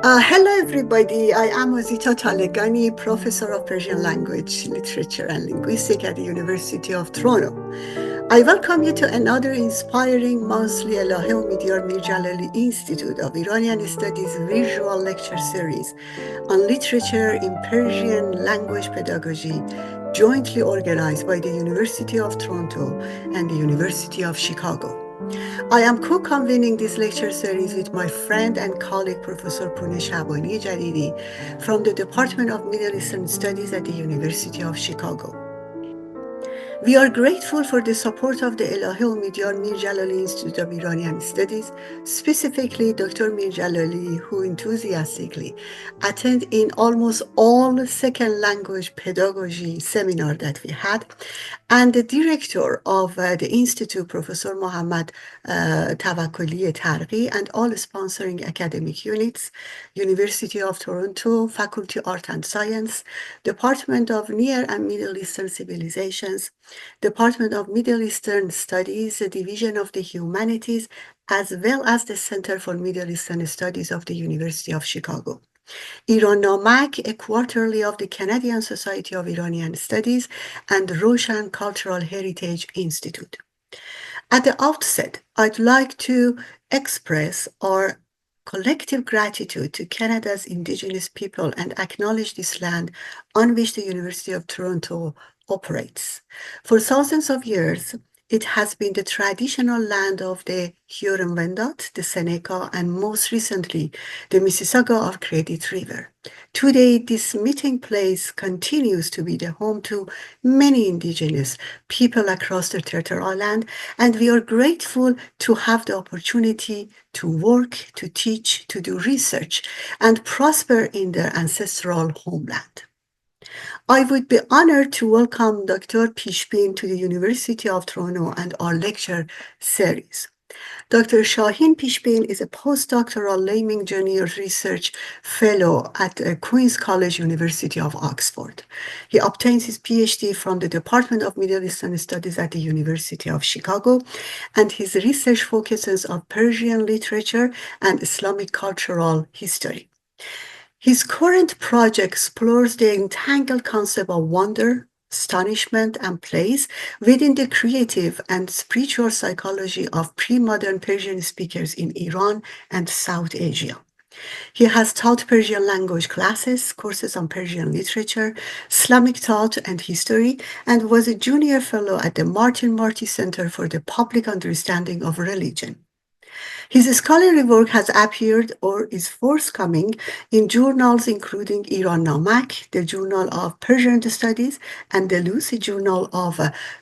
Hello, everybody. I am Azita Talegani, professor of Persian language, literature, and linguistic at the University of Toronto. I welcome you to another inspiring monthly Elahé Omidyar Mir-Djalali Institute of Iranian Studies visual lecture series on literature in Persian language pedagogy, jointly organized by the University of Toronto and the University of Chicago. I am co-convening this lecture series with my friend and colleague, Professor Shaahin Pishbin from the Department of Middle Eastern Studies at the University of Chicago. We are grateful for the support of the Elahé Omidyar Mir-Djalali Institute of Iranian Studies, specifically Dr. Mir-Djalali, who enthusiastically attended in almost all second language pedagogy seminar that we had, and the director of the Institute, Professor Mohammad Tawakkoli Tarqi, and all sponsoring academic units, University of Toronto, Faculty Art and Science, Department of Near and Middle Eastern Civilizations, Department of Middle Eastern Studies, Division of the Humanities, as well as the Center for Middle Eastern Studies of the University of Chicago. Namak, a quarterly of the Canadian Society of Iranian Studies, and Roshan Cultural Heritage Institute. At the outset, I'd like to express our collective gratitude to Canada's Indigenous people and acknowledge this land on which the University of Toronto operates. For thousands of years, it has been the traditional land of the Huron-Wendat, the Seneca, and most recently, the Mississauga of Credit River. Today, this meeting place continues to be the home to many Indigenous people across the territorial land, and we are grateful to have the opportunity to work, to teach, to do research, and prosper in their ancestral homeland. I would be honored to welcome Dr. Pishbin to the University of Toronto and our lecture series. Dr. Shaahin Pishbin is a postdoctoral Laming Junior Research Fellow at Queen's College, University of Oxford. He obtains his PhD from the Department of Middle Eastern Studies at the University of Chicago, and his research focuses on Persian literature and Islamic cultural history. His current project explores the entangled concept of wonder, astonishment, and place within the creative and spiritual psychology of pre-modern Persian speakers in Iran and South Asia. He has taught Persian language classes, courses on Persian literature, Islamic thought and history, and was a junior fellow at the Martin Marty Center for the Public Understanding of Religion. His scholarly work has appeared or is forthcoming in journals including Namak, the Journal of Persian Studies, and the Lucy Journal of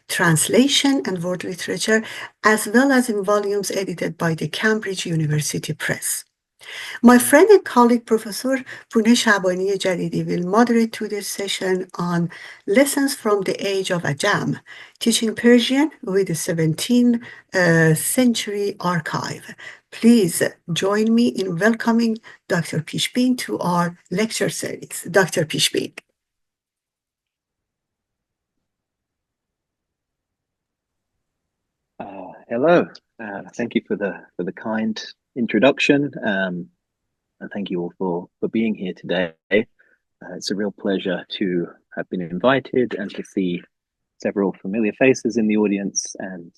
Translation and World Literature, as well as in volumes edited by the Cambridge University Press. My friend and colleague, Professor Shaahin Pishbin, will moderate today's session on lessons from the Age of Ajam, teaching Persian with the 17th-century archive. Please join me in welcoming Dr. Pishbin to our lecture series. Dr. Pishbin. Hello. Thank you for the kind introduction, and thank you all for being here today. It's a real pleasure to have been invited and to see several familiar faces in the audience and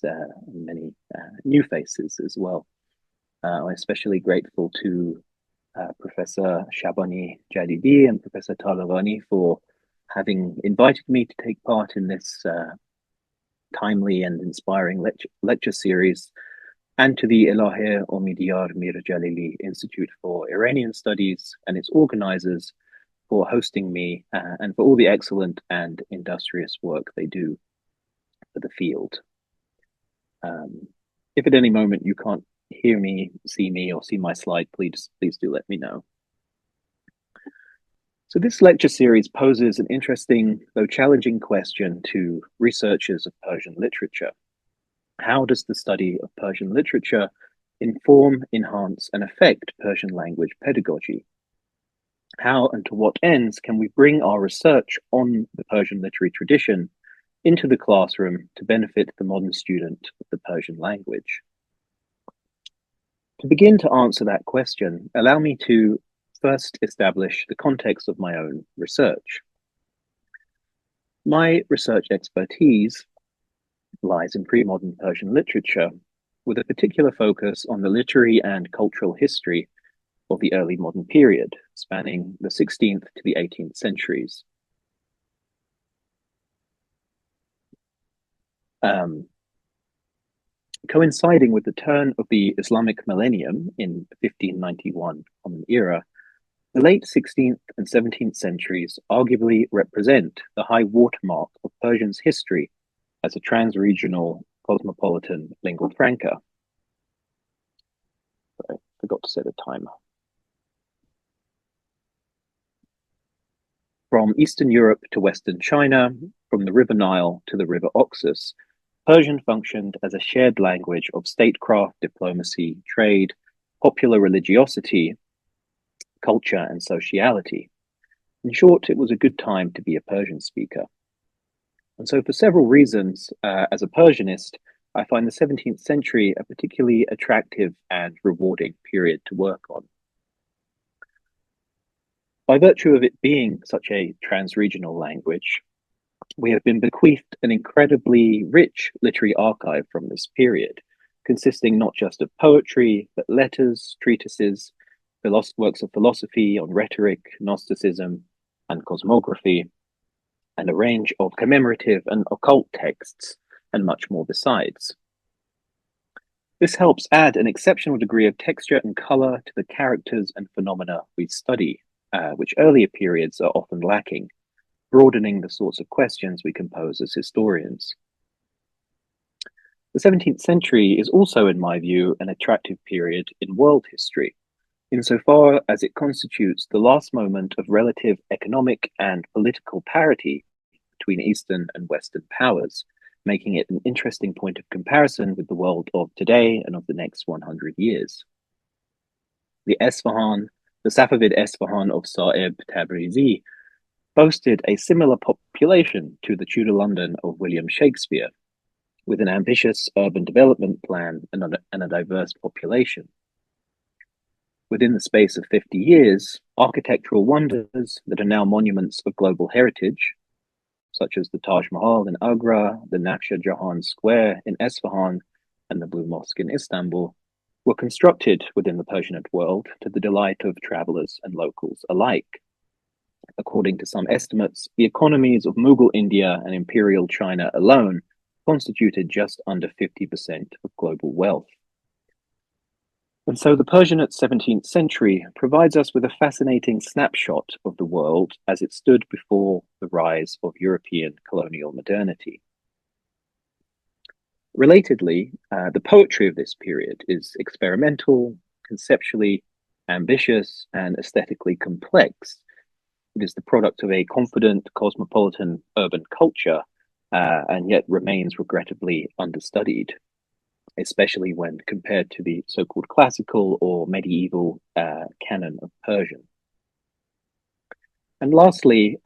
many new faces as well. I'm especially grateful to Professor Shabani Jadidi and Professor Talavani for having invited me to take part in this timely and inspiring lecture series, and to the Elahé Omidyar Mir-Djalali Institute for Iranian Studies and its organizers for hosting me and for all the excellent and industrious work they do for the field. If at any moment you can't hear me, see me, or see my slide, please do let me know. So this lecture series poses an interesting, though challenging question to researchers of Persian literature. How does the study of Persian literature inform, enhance, and affect Persian language pedagogy? How and to what ends can we bring our research on the Persian literary tradition into the classroom to benefit the modern student of the Persian language? To begin to answer that question, allow me to first establish the context of my own research. My research expertise lies in pre-modern Persian literature, with a particular focus on the literary and cultural history of the early modern period, spanning the 16th to the 18th centuries. Coinciding with the turn of the Islamic millennium in 1591 Common Era, the late 16th and 17th centuries arguably represent the high watermark of Persian's history as a transregional cosmopolitan lingua franca. I forgot to set a timer. From Eastern Europe to Western China, from the River Nile to the River Oxus, Persian functioned as a shared language of statecraft, diplomacy, trade, popular religiosity, culture, and sociality. In short, it was a good time to be a Persian speaker. And so for several reasons, as a Persianist, I find the 17th century a particularly attractive and rewarding period to work on. By virtue of it being such a transregional language, we have been bequeathed an incredibly rich literary archive from this period, consisting not just of poetry, but letters, treatises, works of philosophy on rhetoric, Gnosticism, and cosmography, and a range of commemorative and occult texts, and much more besides. This helps add an exceptional degree of texture and color to the characters and phenomena we study, which earlier periods are often lacking, broadening the sorts of questions we can pose as historians. The 17th century is also, in my view, an attractive period in world history, insofar as it constitutes the last moment of relative economic and political parity between Eastern and Western powers, making it an interesting point of comparison with the world of today and of the next 100 years. The Safavid Esfahan of Sa'ib Tabrizi boasted a similar population to the Tudor London of William Shakespeare, with an ambitious urban development plan and a diverse population. Within the space of 50 years, architectural wonders that are now monuments of global heritage, such as the Taj Mahal in Agra, the Naqsh Jahan Square in Esfahan, and the Blue Mosque in Istanbul, were constructed within the Persianate world to the delight of travelers and locals alike. According to some estimates, the economies of Mughal India and Imperial China alone constituted just under 50% of global wealth. And so the Persianate 17th century provides us with a fascinating snapshot of the world as it stood before the rise of European colonial modernity. Relatedly, the poetry of this period is experimental, conceptually ambitious, and aesthetically complex. It is the product of a confident, cosmopolitan urban culture, and yet remains regrettably understudied, especially when compared to the so-called classical or medieval canon of Persian. And lastly,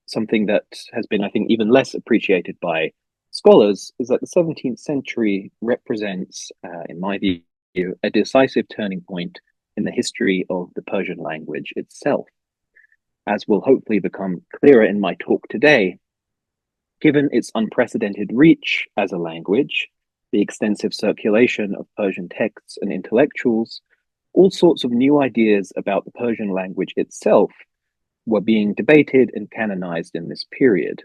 something that has been, I think, even less appreciated by scholars is that the 17th century represents, in my view, a decisive turning point in the history of the Persian language itself. As will hopefully become clearer in my talk today, given its unprecedented reach as a language, the extensive circulation of Persian texts and intellectuals, all sorts of new ideas about the Persian language itself were being debated and canonized in this period,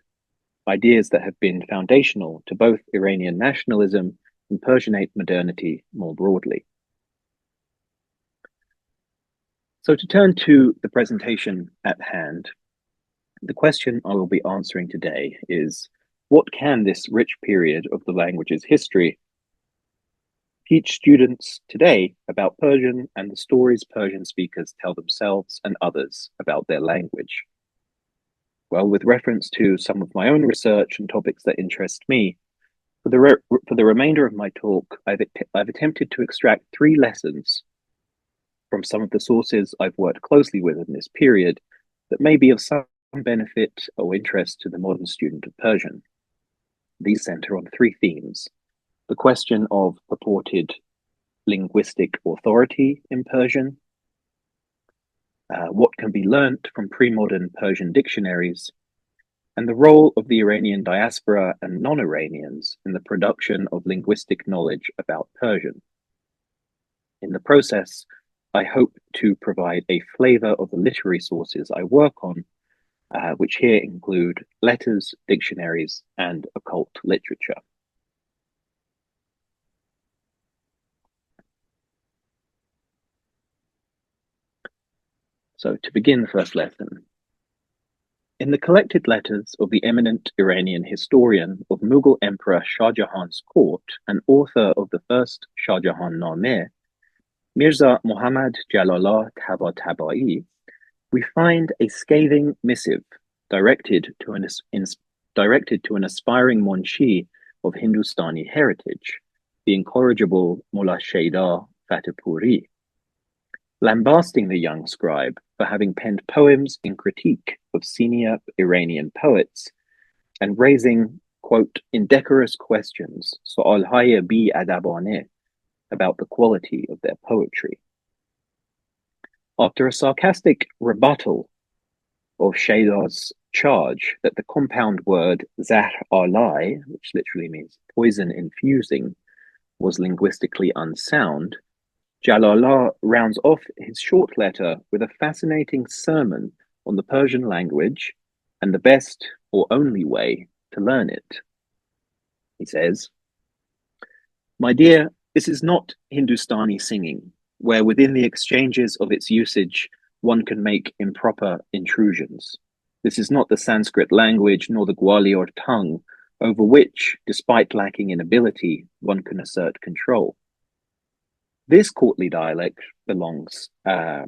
ideas that have been foundational to both Iranian nationalism and Persianate modernity more broadly. So to turn to the presentation at hand, the question I will be answering today is, what can this rich period of the language's history teach students today about Persian and the stories Persian speakers tell themselves and others about their language? Well, with reference to some of my own research and topics that interest me, for the remainder of my talk, I've attempted to extract 3 lessons from some of the sources I've worked closely with in this period that may be of some benefit or interest to the modern student of Persian. These center on 3 themes: the question of purported linguistic authority in Persian, what can be learnt from pre-modern Persian dictionaries, and the role of the Iranian diaspora and non-Iranians in the production of linguistic knowledge about Persian. In the process, I hope to provide a flavor of the literary sources I work on, which here include letters, dictionaries, and occult literature. So to begin the first lesson, in the collected letters of the eminent Iranian historian of Mughal Emperor Shah Jahan's court and author of the first Shah Jahan Nameh, Mirza Muhammad Jalala Tabatabai, we find a scathing missive directed to an aspiring Munshi of Hindustani heritage, the incorrigible Mullah Shaidar Fatehpuri, lambasting the young scribe for having penned poems in critique of senior Iranian poets and raising, quote, indecorous questions, su'al-hay bi-adabane, about the quality of their poetry. After a sarcastic rebuttal of Shaidar's charge that the compound word zahr-alai, which literally means poison infusing, was linguistically unsound, Jalala rounds off his short letter with a fascinating sermon on the Persian language and the best or only way to learn it. He says, "My dear, this is not Hindustani singing, where within the exchanges of its usage one can make improper intrusions. This is not the Sanskrit language nor the Gwalior tongue, over which, despite lacking in ability, one can assert control. This courtly dialect belongs to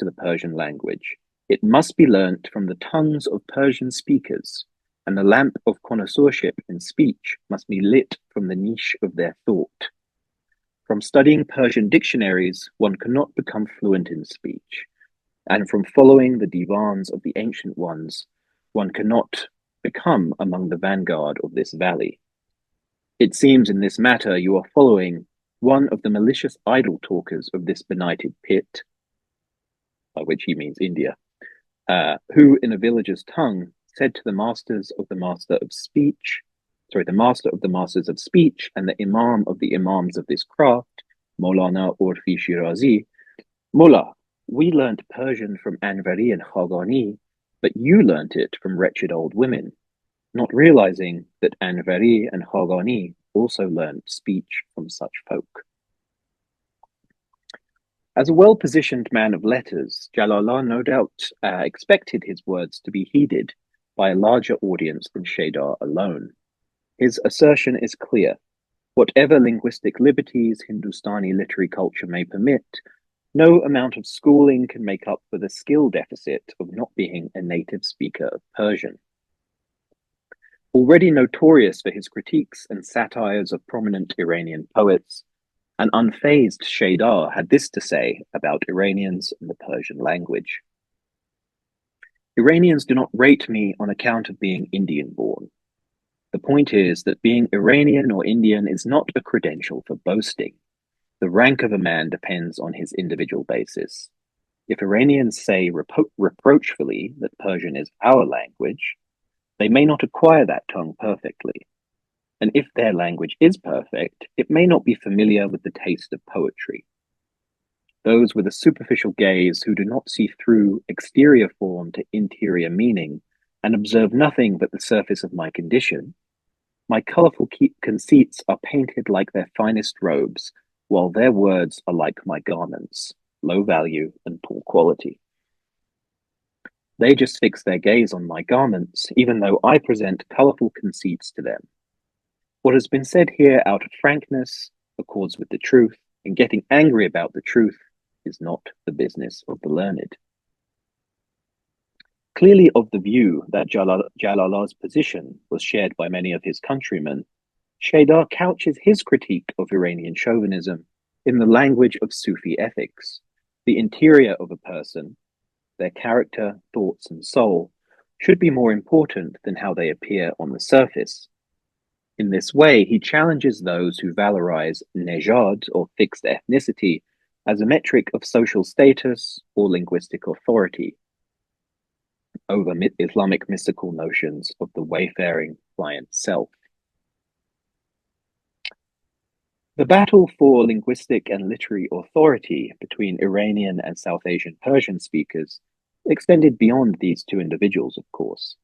the Persian language. It must be learnt from the tongues of Persian speakers, and the lamp of connoisseurship in speech must be lit from the niche of their thought. From studying Persian dictionaries, one cannot become fluent in speech, and from following the divans of the ancient ones, one cannot become among the vanguard of this valley. It seems in this matter you are following one of the malicious idle talkers of this benighted pit," by which he means India, "who in a villager's tongue said to the masters of the masters of speech and the imam of the imams of this craft, Maulana Urfi Shirazi, Mullah, we learnt Persian from Anvari and Khagani, but you learnt it from wretched old women, not realizing that Anvari and Khagani also learnt speech from such folk." As a well-positioned man of letters, Jalala no doubt expected his words to be heeded by a larger audience than Shaidar alone. His assertion is clear. Whatever linguistic liberties Hindustani literary culture may permit, no amount of schooling can make up for the skill deficit of not being a native speaker of Persian. Already notorious for his critiques and satires of prominent Iranian poets, an unfazed Shaidar had this to say about Iranians and the Persian language. "Iranians do not rate me on account of being Indian-born. The point is that being Iranian or Indian is not a credential for boasting. The rank of a man depends on his individual basis. If Iranians say reproachfully that Persian is our language, they may not acquire that tongue perfectly. And if their language is perfect, it may not be familiar with the taste of poetry. Those with a superficial gaze who do not see through exterior form to interior meaning and observe nothing but the surface of my condition, my colorful conceits are painted like their finest robes, while their words are like my garments, low value and poor quality. They just fix their gaze on my garments, even though I present colorful conceits to them. What has been said here out of frankness accords with the truth, and getting angry about the truth is not the business of the learned." Clearly of the view that Jalala's position was shared by many of his countrymen, Shaidar couches his critique of Iranian chauvinism in the language of Sufi ethics. The interior of a person, their character, thoughts, and soul, should be more important than how they appear on the surface. In this way, he challenges those who valorize nejad or fixed ethnicity as a metric of social status or linguistic authority over Islamic mystical notions of the wayfaring client self. The battle for linguistic and literary authority between Iranian and South Asian Persian speakers extended beyond these two individuals, of course.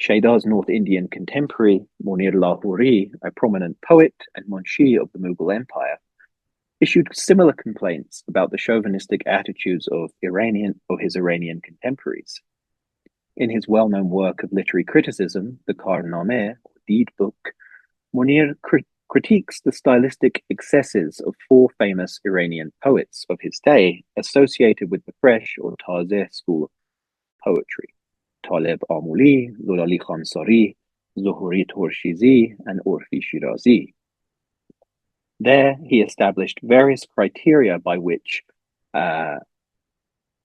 Shaida's North Indian contemporary, Munir Lahori, a prominent poet and munshi of the Mughal Empire, issued similar complaints about the chauvinistic attitudes of his Iranian contemporaries. In his well-known work of literary criticism, the Karnameh, or Deed Book, Munir critiques the stylistic excesses of four famous Iranian poets of his day associated with the fresh or tazeh school of poetry: Taleb Amuli, Zolali Khansari, Zuhuri Torshizi, and Urfi Shirazi. There, he established various criteria by which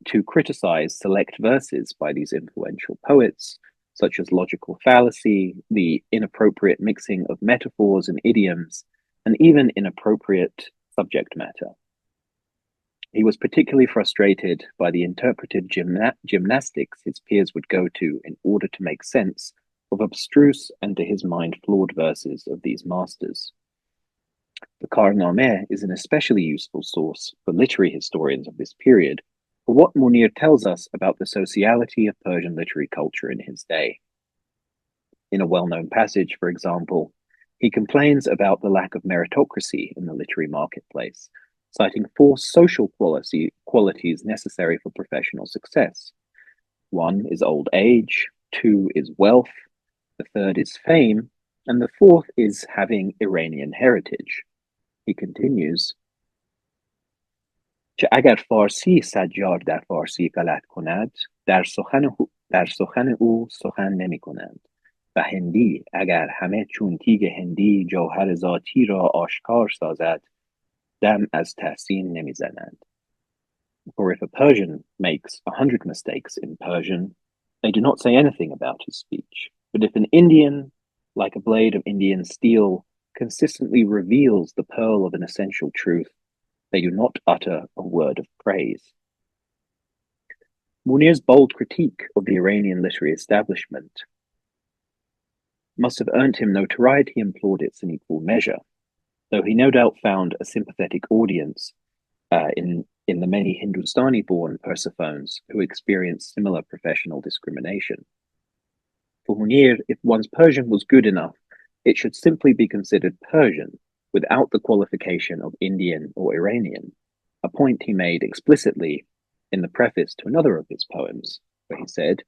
to criticize select verses by these influential poets, such as logical fallacy, the inappropriate mixing of metaphors and idioms, and even inappropriate subject matter. He was particularly frustrated by the interpretive gymnastics his peers would go to in order to make sense of abstruse and, to his mind, flawed verses of these masters. The Karnameh is an especially useful source for literary historians of this period for what Munir tells us about the sociality of Persian literary culture in his day. In a well-known passage, for example, he complains about the lack of meritocracy in the literary marketplace, citing four social qualities necessary for professional success. One is old age, two is wealth, the third is fame, and the fourth is having Iranian heritage. He continues, که اگر فارسی سجار در فارسی غلط کند در سخن او سخن نمی کنند و هندی اگر همه چون تیگ هندی جوهر ذاتی را آشکار سازد دم از تحسین نمی زنند. For if a Persian makes 100 mistakes in Persian, they do not say anything about his speech. But if an Indian, like a blade of Indian steel, consistently reveals the pearl of an essential truth, they do not utter a word of praise. Munir's bold critique of the Iranian literary establishment must have earned him notoriety and plaudits in equal measure, though he no doubt found a sympathetic audience in the many Hindustani-born Persophones who experienced similar professional discrimination. For Munir, if one's Persian was good enough, it should simply be considered Persian, without the qualification of Indian or Iranian, a point he made explicitly in the preface to another of his poems, where he said,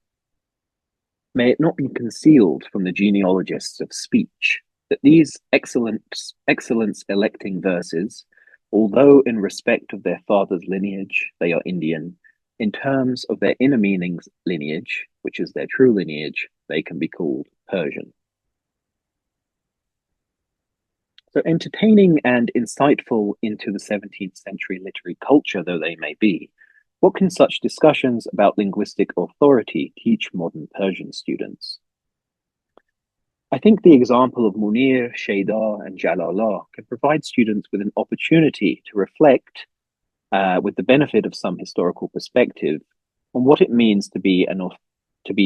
"May it not be concealed from the genealogists of speech that these excellence-electing verses, although in respect of their father's lineage they are Indian, in terms of their inner meanings lineage, which is their true lineage, they can be called Persian." So entertaining and insightful into the 17th century literary culture though they may be, what can such discussions about linguistic authority teach modern Persian students? I think the example of Munir, Shaida, and Jalala can provide students with an opportunity to reflect, with the benefit of some historical perspective, on what it means to be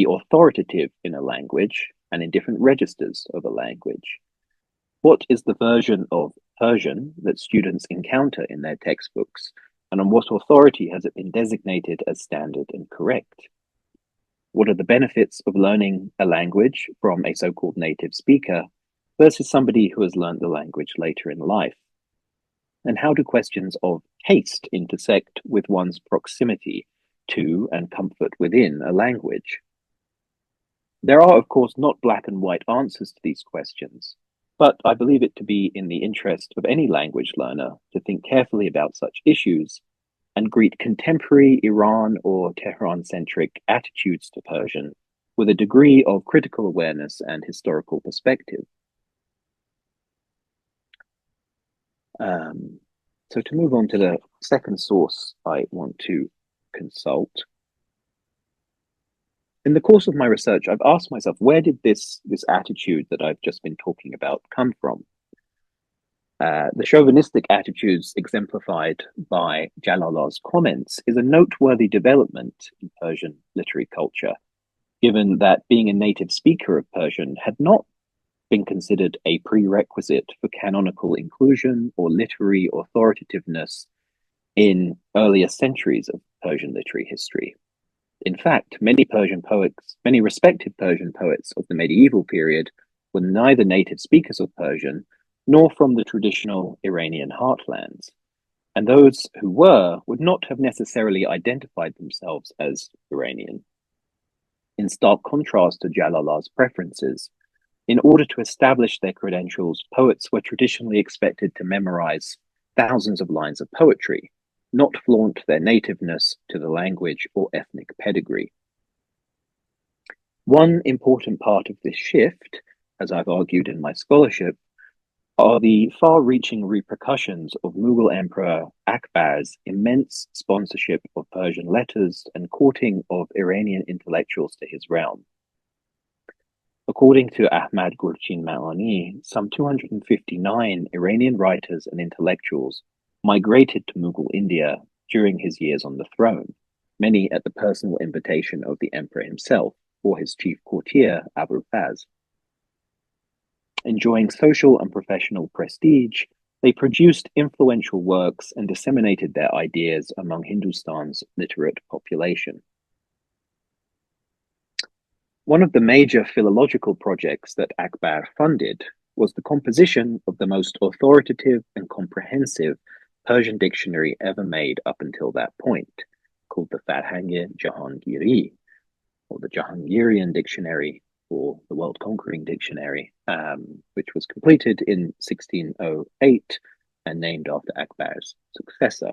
authoritative in a language and in different registers of a language. What is the version of Persian that students encounter in their textbooks, and on what authority has it been designated as standard and correct? What are the benefits of learning a language from a so-called native speaker versus somebody who has learned the language later in life? And how do questions of taste intersect with one's proximity to and comfort within a language? There are, of course, not black and white answers to these questions, but I believe it to be in the interest of any language learner to think carefully about such issues and greet contemporary Iran or Tehran-centric attitudes to Persian with a degree of critical awareness and historical perspective. So to move on to the second source I want to consult. In the course of my research, I've asked myself, where did this attitude that I've just been talking about come from? The chauvinistic attitudes exemplified by Jalalah's comments is a noteworthy development in Persian literary culture, given that being a native speaker of Persian had not been considered a prerequisite for canonical inclusion or literary authoritativeness in earlier centuries of Persian literary history. In fact, many respected Persian poets of the medieval period were neither native speakers of Persian nor from the traditional Iranian heartlands, and those who were would not have necessarily identified themselves as Iranian. In stark contrast to Jalalah's preferences, in order to establish their credentials, poets were traditionally expected to memorize thousands of lines of poetry, not flaunt their nativeness to the language or ethnic pedigree. One important part of this shift, as I've argued in my scholarship, are the far-reaching repercussions of Mughal Emperor Akbar's immense sponsorship of Persian letters and courting of Iranian intellectuals to his realm. According to Ahmad Gurchin Ma'ani, some 259 Iranian writers and intellectuals migrated to Mughal India during his years on the throne, many at the personal invitation of the emperor himself or his chief courtier, Abu Faz. Enjoying social and professional prestige, they produced influential works and disseminated their ideas among Hindustan's literate population. One of the major philological projects that Akbar funded was the composition of the most authoritative and comprehensive Persian dictionary ever made up until that point, called the Farhang-e Jahangiri, or the Jahangirian Dictionary, or the World-Conquering Dictionary, which was completed in 1608 and named after Akbar's successor.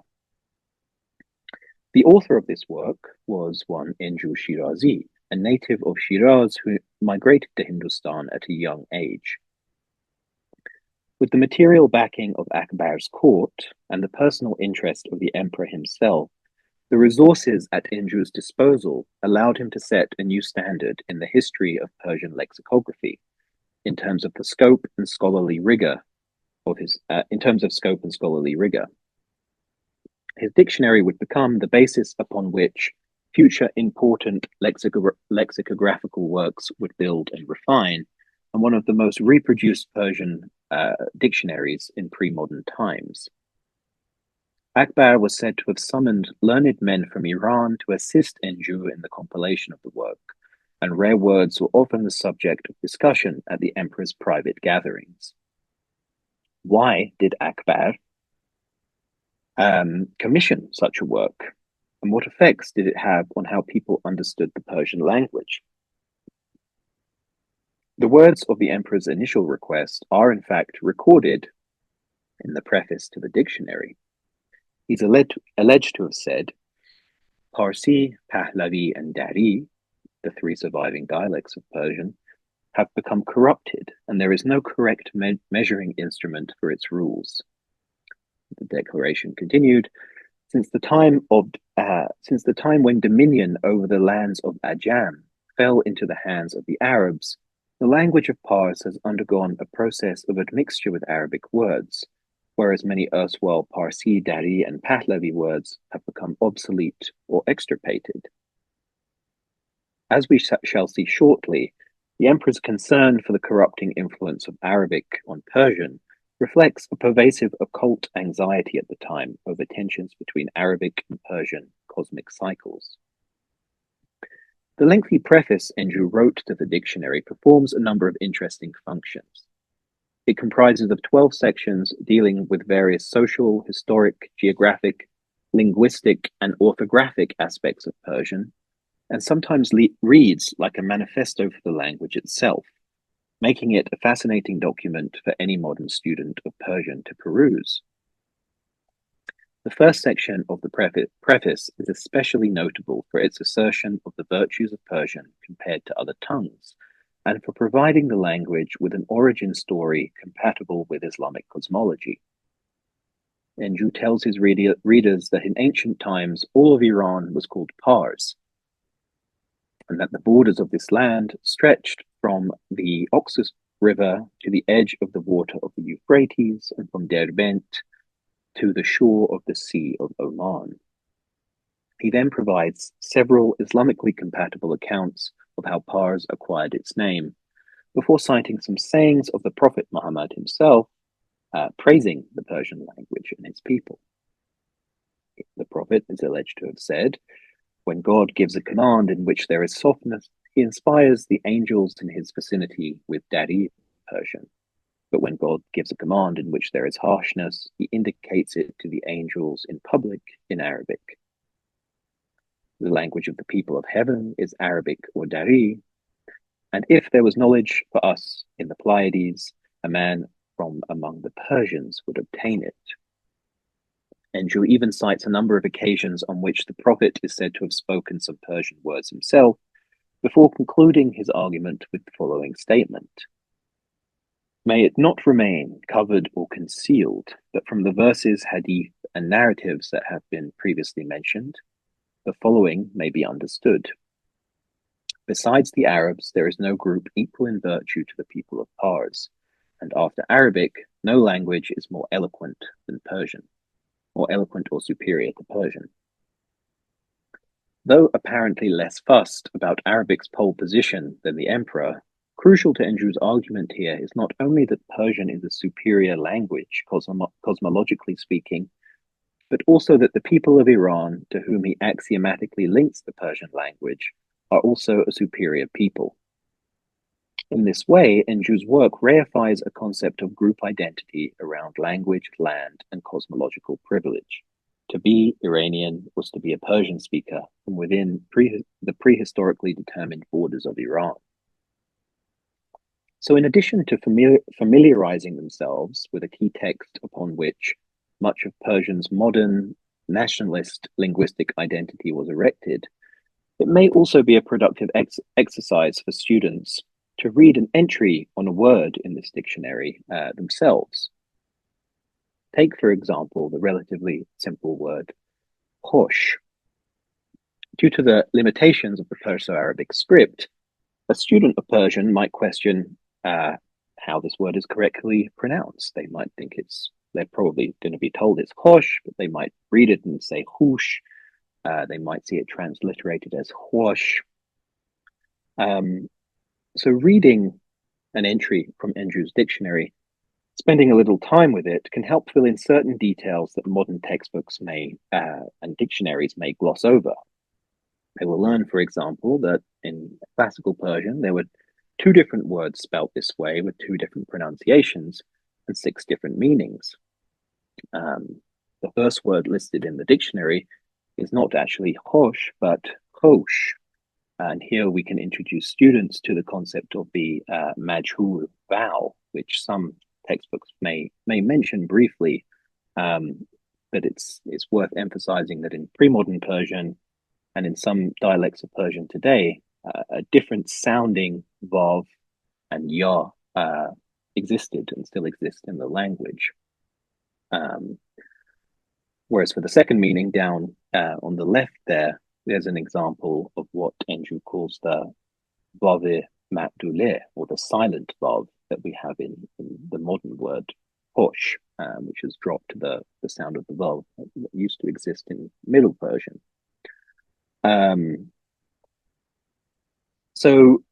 The author of this work was one Enju Shirazi, a native of Shiraz who migrated to Hindustan at a young age. With the material backing of Akbar's court and the personal interest of the emperor himself, the resources at Enju's disposal allowed him to set a new standard in the history of Persian lexicography in terms of the scope and scholarly rigor of his. His dictionary would become the basis upon which future important lexicographical works would build and refine, and one of the most reproduced Persian dictionaries in pre-modern times. Akbar was said to have summoned learned men from Iran to assist Enju in the compilation of the work, and rare words were often the subject of discussion at the emperor's private gatherings. Why did Akbar commission such a work, and what effects did it have on how people understood the Persian language? The words of the emperor's initial request are in fact recorded in the preface to the dictionary. He's alleged to have said, Parsi, Pahlavi, and Dari, the three surviving dialects of Persian, have become corrupted, and there is no correct measuring instrument for its rules. The declaration continued, since the time when dominion over the lands of Ajam fell into the hands of the Arabs, the language of Pars has undergone a process of admixture with Arabic words, whereas many erstwhile Parsi, Dari, and Pahlavi words have become obsolete or extirpated. As we shall see shortly, the emperor's concern for the corrupting influence of Arabic on Persian reflects a pervasive occult anxiety at the time over tensions between Arabic and Persian cosmic cycles. The lengthy preface Enju wrote to the dictionary performs a number of interesting functions. It comprises of 12 sections dealing with various social, historic, geographic, linguistic, and orthographic aspects of Persian, and sometimes reads like a manifesto for the language itself, making it a fascinating document for any modern student of Persian to peruse. The first section of the preface is especially notable for its assertion of the virtues of Persian compared to other tongues, and for providing the language with an origin story compatible with Islamic cosmology. Enju tells his readers that in ancient times all of Iran was called Pars, and that the borders of this land stretched from the river to the edge of the water of the Euphrates, and from Derbent to the shore of the Sea of Oman. He then provides several Islamically compatible accounts of how Pars acquired its name, before citing some sayings of the Prophet Muhammad himself, praising the Persian language and his people. The Prophet is alleged to have said, "When God gives a command in which there is softness, he inspires the angels in his vicinity with Dari Persian. But when God gives a command in which there is harshness, he indicates it to the angels in public in Arabic. The language of the people of heaven is Arabic or Dari, and if there was knowledge for us in the Pleiades, a man from among the Persians would obtain it." Enju even cites a number of occasions on which the prophet is said to have spoken some Persian words himself, before concluding his argument with the following statement: "May it not remain covered or concealed that from the verses, hadith, and narratives that have been previously mentioned, the following may be understood. Besides the Arabs, there is no group equal in virtue to the people of Pars, and after Arabic, no language is more eloquent than Persian, or eloquent or superior to Persian." Though apparently less fussed about Arabic's pole position than the emperor, crucial to Enju's argument here is not only that Persian is a superior language, cosmologically speaking, but also that the people of Iran, to whom he axiomatically links the Persian language, are also a superior people. In this way, Enju's work reifies a concept of group identity around language, land, and cosmological privilege. To be Iranian was to be a Persian speaker from within the prehistorically determined borders of Iran. So in addition to familiarizing themselves with a key text upon which much of Persian's modern nationalist linguistic identity was erected, it may also be a productive exercise for students to read an entry on a word in this dictionary themselves. Take, for example, the relatively simple word hosh. Due to the limitations of the Perso-Arabic script, a student of Persian might question how this word is correctly pronounced. They might think they're probably going to be told it's hosh, but they might read it and say hush. They might see it transliterated as hosh. So reading an entry from Enju's dictionary, spending a little time with it, can help fill in certain details that modern textbooks and dictionaries may gloss over. They will learn, for example, that in classical Persian, there were 2 different words spelt this way with 2 different pronunciations and 6 different meanings. The first word listed in the dictionary is not actually hosh, but hosh. And here we can introduce students to the concept of the majhul vowel, which some textbooks may mention briefly, but it's worth emphasizing that in pre-modern Persian and in some dialects of Persian today, a different sounding vav and ya existed and still exist in the language. Whereas for the second meaning, down on the left there's an example of what Enju calls the vav matdule, or the silent vav that we have in the modern word hosh, which has dropped the sound of the vav that used to exist in Middle Persian. So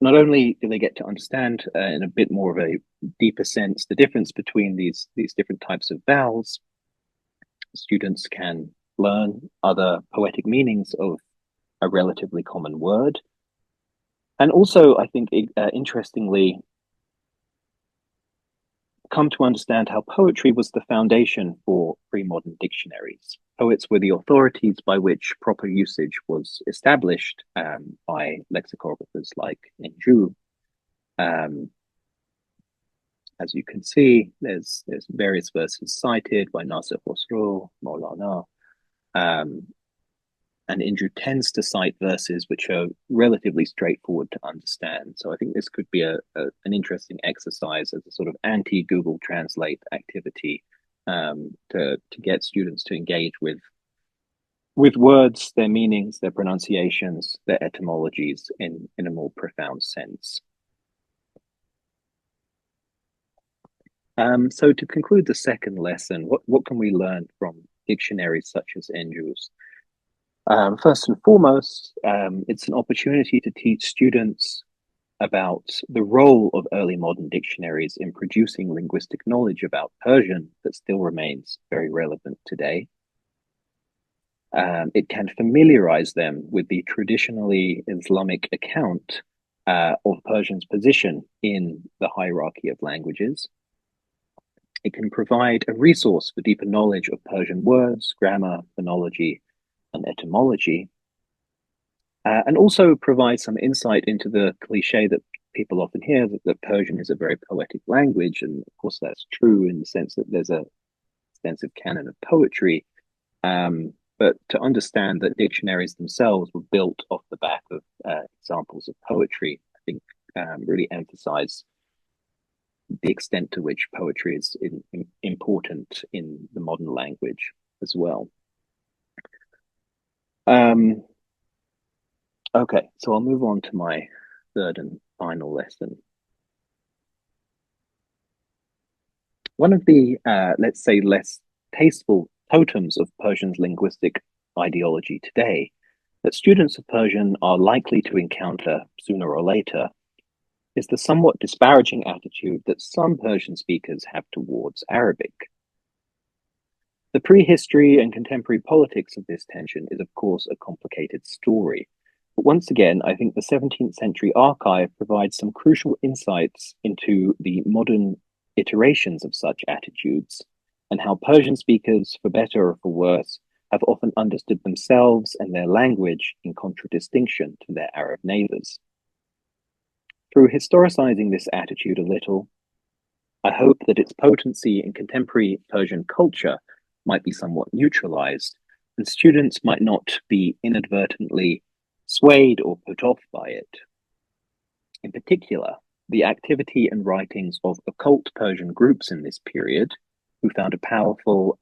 not only do they get to understand in a bit more of a deeper sense the difference between these different types of vowels, students can learn other poetic meanings of a relatively common word. And also, I think, interestingly, come to understand how poetry was the foundation for pre-modern dictionaries. Poets were the authorities by which proper usage was established by lexicographers like Enju. As you can see, there's various verses cited by Nasir Khosrow, Maulana, and Enju tends to cite verses which are relatively straightforward to understand. So I think this could be an interesting exercise as a sort of anti-Google Translate activity to get students to engage with words, their meanings, their pronunciations, their etymologies in a more profound sense. So to conclude the second lesson, what can we learn from dictionaries such as Enju's? First and foremost, it's an opportunity to teach students about the role of early modern dictionaries in producing linguistic knowledge about Persian that still remains very relevant today. It can familiarize them with the traditionally Islamic account of Persian's position in the hierarchy of languages. It can provide a resource for deeper knowledge of Persian words, grammar, phonology, and etymology, and also provide some insight into the cliche that people often hear that Persian is a very poetic language. And of course, that's true in the sense that there's a extensive canon of poetry. But to understand that dictionaries themselves were built off the back of examples of poetry, I think really emphasize the extent to which poetry is important in the modern language as well. Okay, so I'll move on to my third and final lesson. One of the, let's say, less tasteful totems of Persian's linguistic ideology today that students of Persian are likely to encounter sooner or later is the somewhat disparaging attitude that some Persian speakers have towards Arabic. The prehistory and contemporary politics of this tension is, of course, a complicated story. But once again, I think the 17th century archive provides some crucial insights into the modern iterations of such attitudes and how Persian speakers, for better or for worse, have often understood themselves and their language in contradistinction to their Arab neighbors. Through historicizing this attitude a little, I hope that its potency in contemporary Persian culture might be somewhat neutralized, and students might not be inadvertently swayed or put off by it. In particular, the activity and writings of occult Persian groups in this period, who found a powerful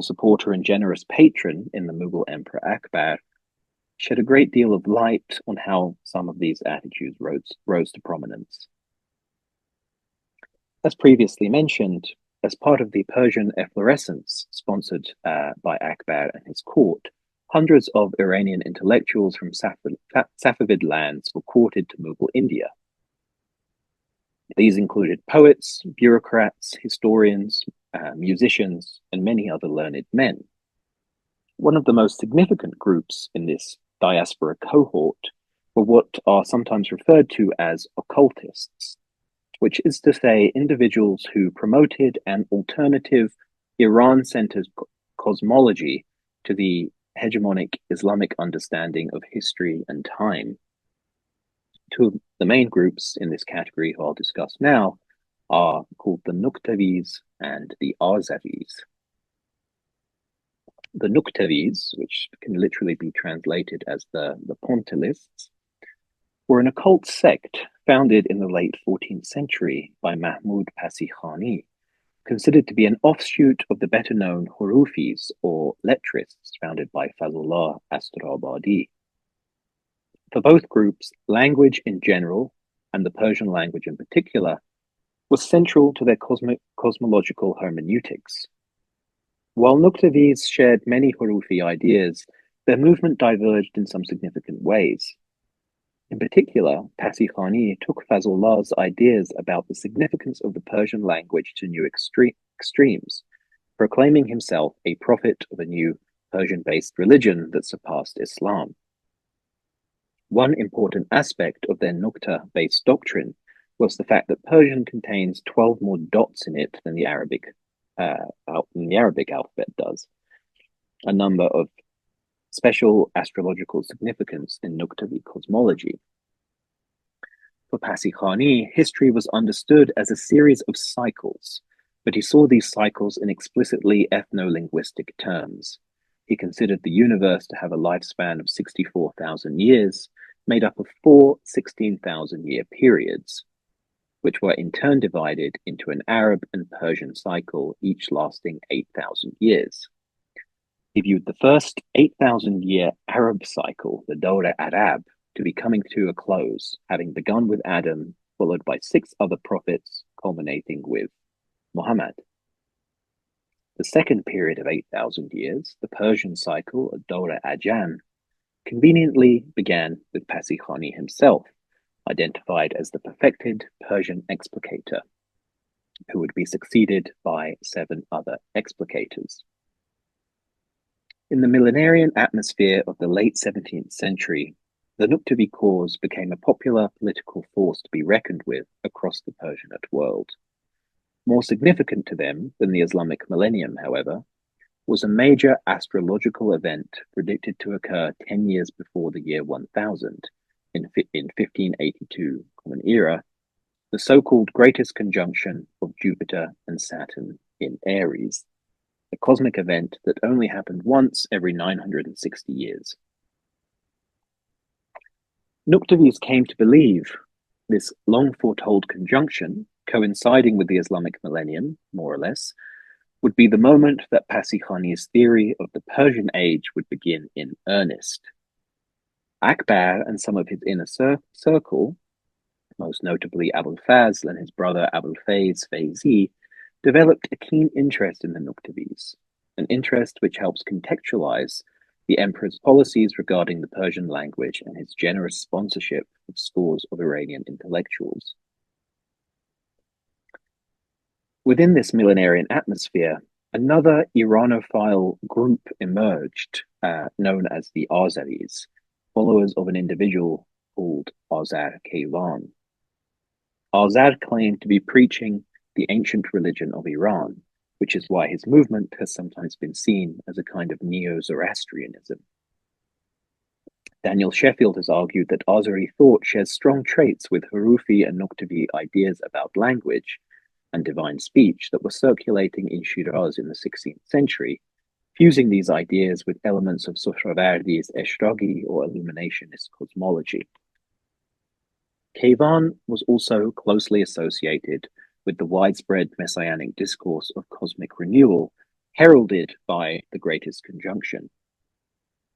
supporter and generous patron in the Mughal Emperor Akbar, shed a great deal of light on how some of these attitudes rose to prominence. As previously mentioned, as part of the Persian efflorescence sponsored by Akbar and his court, hundreds of Iranian intellectuals from Safavid lands were courted to Mughal India. These included poets, bureaucrats, historians, musicians, and many other learned men. One of the most significant groups in this diaspora cohort were what are sometimes referred to as occultists, which is to say individuals who promoted an alternative Iran-centered cosmology to the hegemonic Islamic understanding of history and time. Two of the main groups in this category who I'll discuss now are called the Nuktavis and the Arzavis. The Nuktavis, which can literally be translated as the Pointillists, were an occult sect founded in the late 14th century by Mahmud Pasikhani, considered to be an offshoot of the better-known Hurufis or lettrists founded by Fazlullah Astrabadi. For both groups, language in general, and the Persian language in particular, was central to their cosmological hermeneutics. While Nuktavis shared many Hurufi ideas, their movement diverged in some significant ways. In particular, Pasikhani took Fazlullah's ideas about the significance of the Persian language to new extremes, proclaiming himself a prophet of a new Persian-based religion that surpassed Islam. One important aspect of their Nukta-based doctrine was the fact that Persian contains 12 more dots in it than the Arabic alphabet does, a number of special astrological significance in Nuktavi cosmology. For Pasikhani, history was understood as a series of cycles, but he saw these cycles in explicitly ethno-linguistic terms. He considered the universe to have a lifespan of 64,000 years, made up of 4 16,000-year periods, which were in turn divided into an Arab and Persian cycle, each lasting 8,000 years. He viewed the first 8,000-year Arab cycle, the Dawra Arab, to be coming to a close, having begun with Adam followed by 6 other prophets, culminating with Muhammad. The second period of 8,000 years, the Persian cycle of Age Ajam, conveniently began with Pasikhani himself, identified as the perfected Persian explicator, who would be succeeded by 7 other explicators. In the millenarian atmosphere of the late 17th century, the Nuktavi cause became a popular political force to be reckoned with across the Persianate world. More significant to them than the Islamic millennium, however, was a major astrological event predicted to occur 10 years before the year 1000, in 1582 Common Era, the so-called greatest conjunction of Jupiter and Saturn in Aries, a cosmic event that only happened once every 960 years. Nuktavis came to believe this long foretold conjunction, coinciding with the Islamic millennium, more or less, would be the moment that Pasikhani's theory of the Persian age would begin in earnest. Akbar and some of his inner circle, most notably Abul Fazl and his brother Abul Faiz Faizi, developed a keen interest in the Nuktavis, an interest which helps contextualize the emperor's policies regarding the Persian language and his generous sponsorship of scores of Iranian intellectuals. Within this millenarian atmosphere, another Iranophile group emerged, known as the Azaris, followers of an individual called Azar Kayvan. Azar claimed to be preaching the ancient religion of Iran, which is why his movement has sometimes been seen as a kind of neo-Zoroastrianism. Daniel Sheffield has argued that Azari thought shares strong traits with Hurufi and Nuktavi ideas about language and divine speech that were circulating in Shiraz in the 16th century, fusing these ideas with elements of Sohrawardi's Eshragi or illuminationist cosmology. Kayvan was also closely associated with the widespread messianic discourse of cosmic renewal heralded by the greatest conjunction,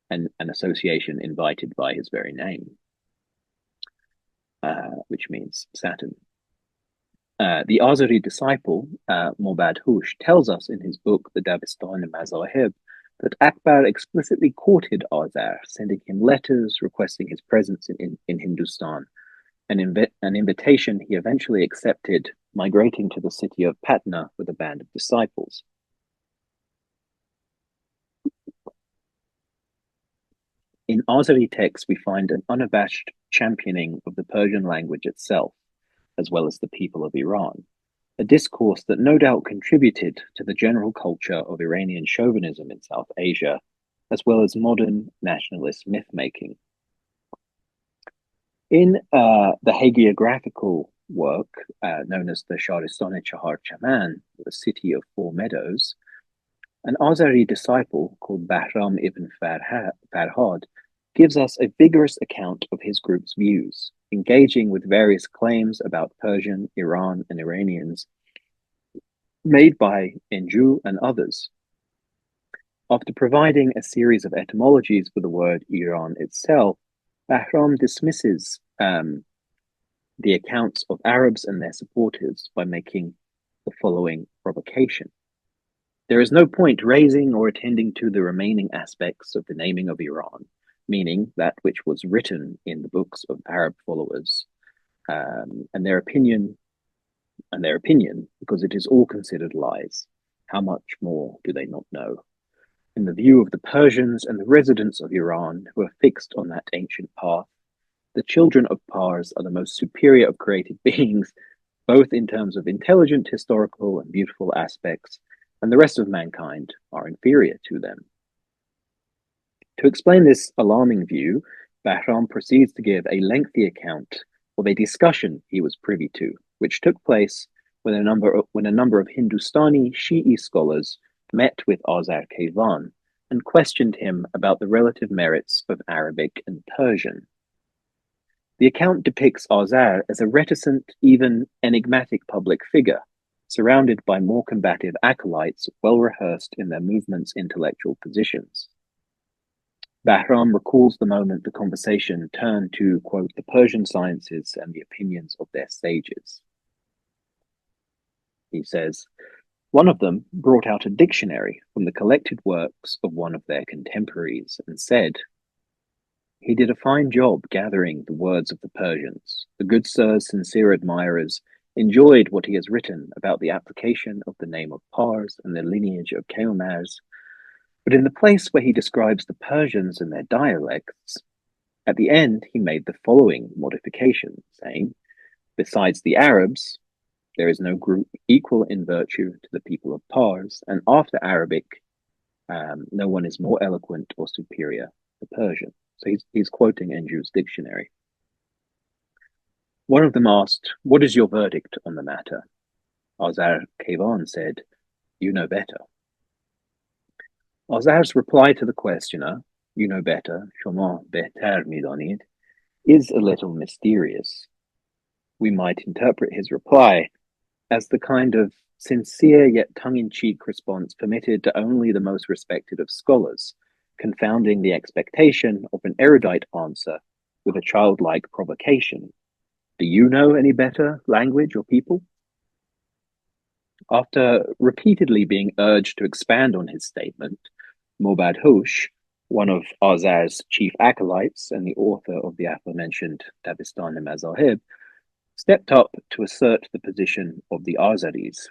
and an association invited by his very name, which means Saturn. The Azari disciple, Mobad Hush, tells us in his book, The Dabistan-e-Mazahib, that Akbar explicitly courted Azar, sending him letters requesting his presence in Hindustan, an invitation he eventually accepted, migrating to the city of Patna with a band of disciples. In Azari texts, we find an unabashed championing of the Persian language itself, as well as the people of Iran, a discourse that no doubt contributed to the general culture of Iranian chauvinism in South Asia, as well as modern nationalist myth-making. In the hagiographical work known as the Shahristane-Chahar Chaman, the City of Four Meadows, an Azari disciple called Bahram ibn Farhad gives us a vigorous account of his group's views, engaging with various claims about Persian, Iran, and Iranians made by Enju and others. After providing a series of etymologies for the word Iran itself, Bahram dismisses the accounts of Arabs and their supporters by making the following provocation. There is no point raising or attending to the remaining aspects of the naming of Iran, meaning that which was written in the books of Arab followers, and their opinion, because it is all considered lies. How much more do they not know? In the view of the Persians and the residents of Iran who are fixed on that ancient path, the children of Pars are the most superior of created beings, both in terms of intelligent, historical, and beautiful aspects, and the rest of mankind are inferior to them. To explain this alarming view, Bahram proceeds to give a lengthy account of a discussion he was privy to, which took place when a number of Hindustani Shi'i scholars met with Azar Kayvan and questioned him about the relative merits of Arabic and Persian. The account depicts Azar as a reticent, even enigmatic public figure, surrounded by more combative acolytes well rehearsed in their movement's intellectual positions. Bahram recalls the moment the conversation turned to, quote, the Persian sciences and the opinions of their sages. He says, one of them brought out a dictionary from the collected works of one of their contemporaries and said, he did a fine job gathering the words of the Persians. The good sir's sincere admirers enjoyed what he has written about the application of the name of Pars and the lineage of Keomars. But in the place where he describes the Persians and their dialects, at the end he made the following modification, saying, besides the Arabs, there is no group equal in virtue to the people of Pars, and after Arabic, no one is more eloquent or superior to Persian. So he's quoting Enju's dictionary. One of them asked, what is your verdict on the matter? Azar Kevan said, you know better. Azar's reply to the questioner, you know better, Shoma behtar midanid, is a little mysterious. We might interpret his reply as the kind of sincere yet tongue-in-cheek response permitted to only the most respected of scholars, confounding the expectation of an erudite answer with a childlike provocation. Do you know any better language or people? After repeatedly being urged to expand on his statement, Mobad Hosh, one of Azar's chief acolytes and the author of the aforementioned Dabistan-e-Mazahib, stepped up to assert the position of the Azaris.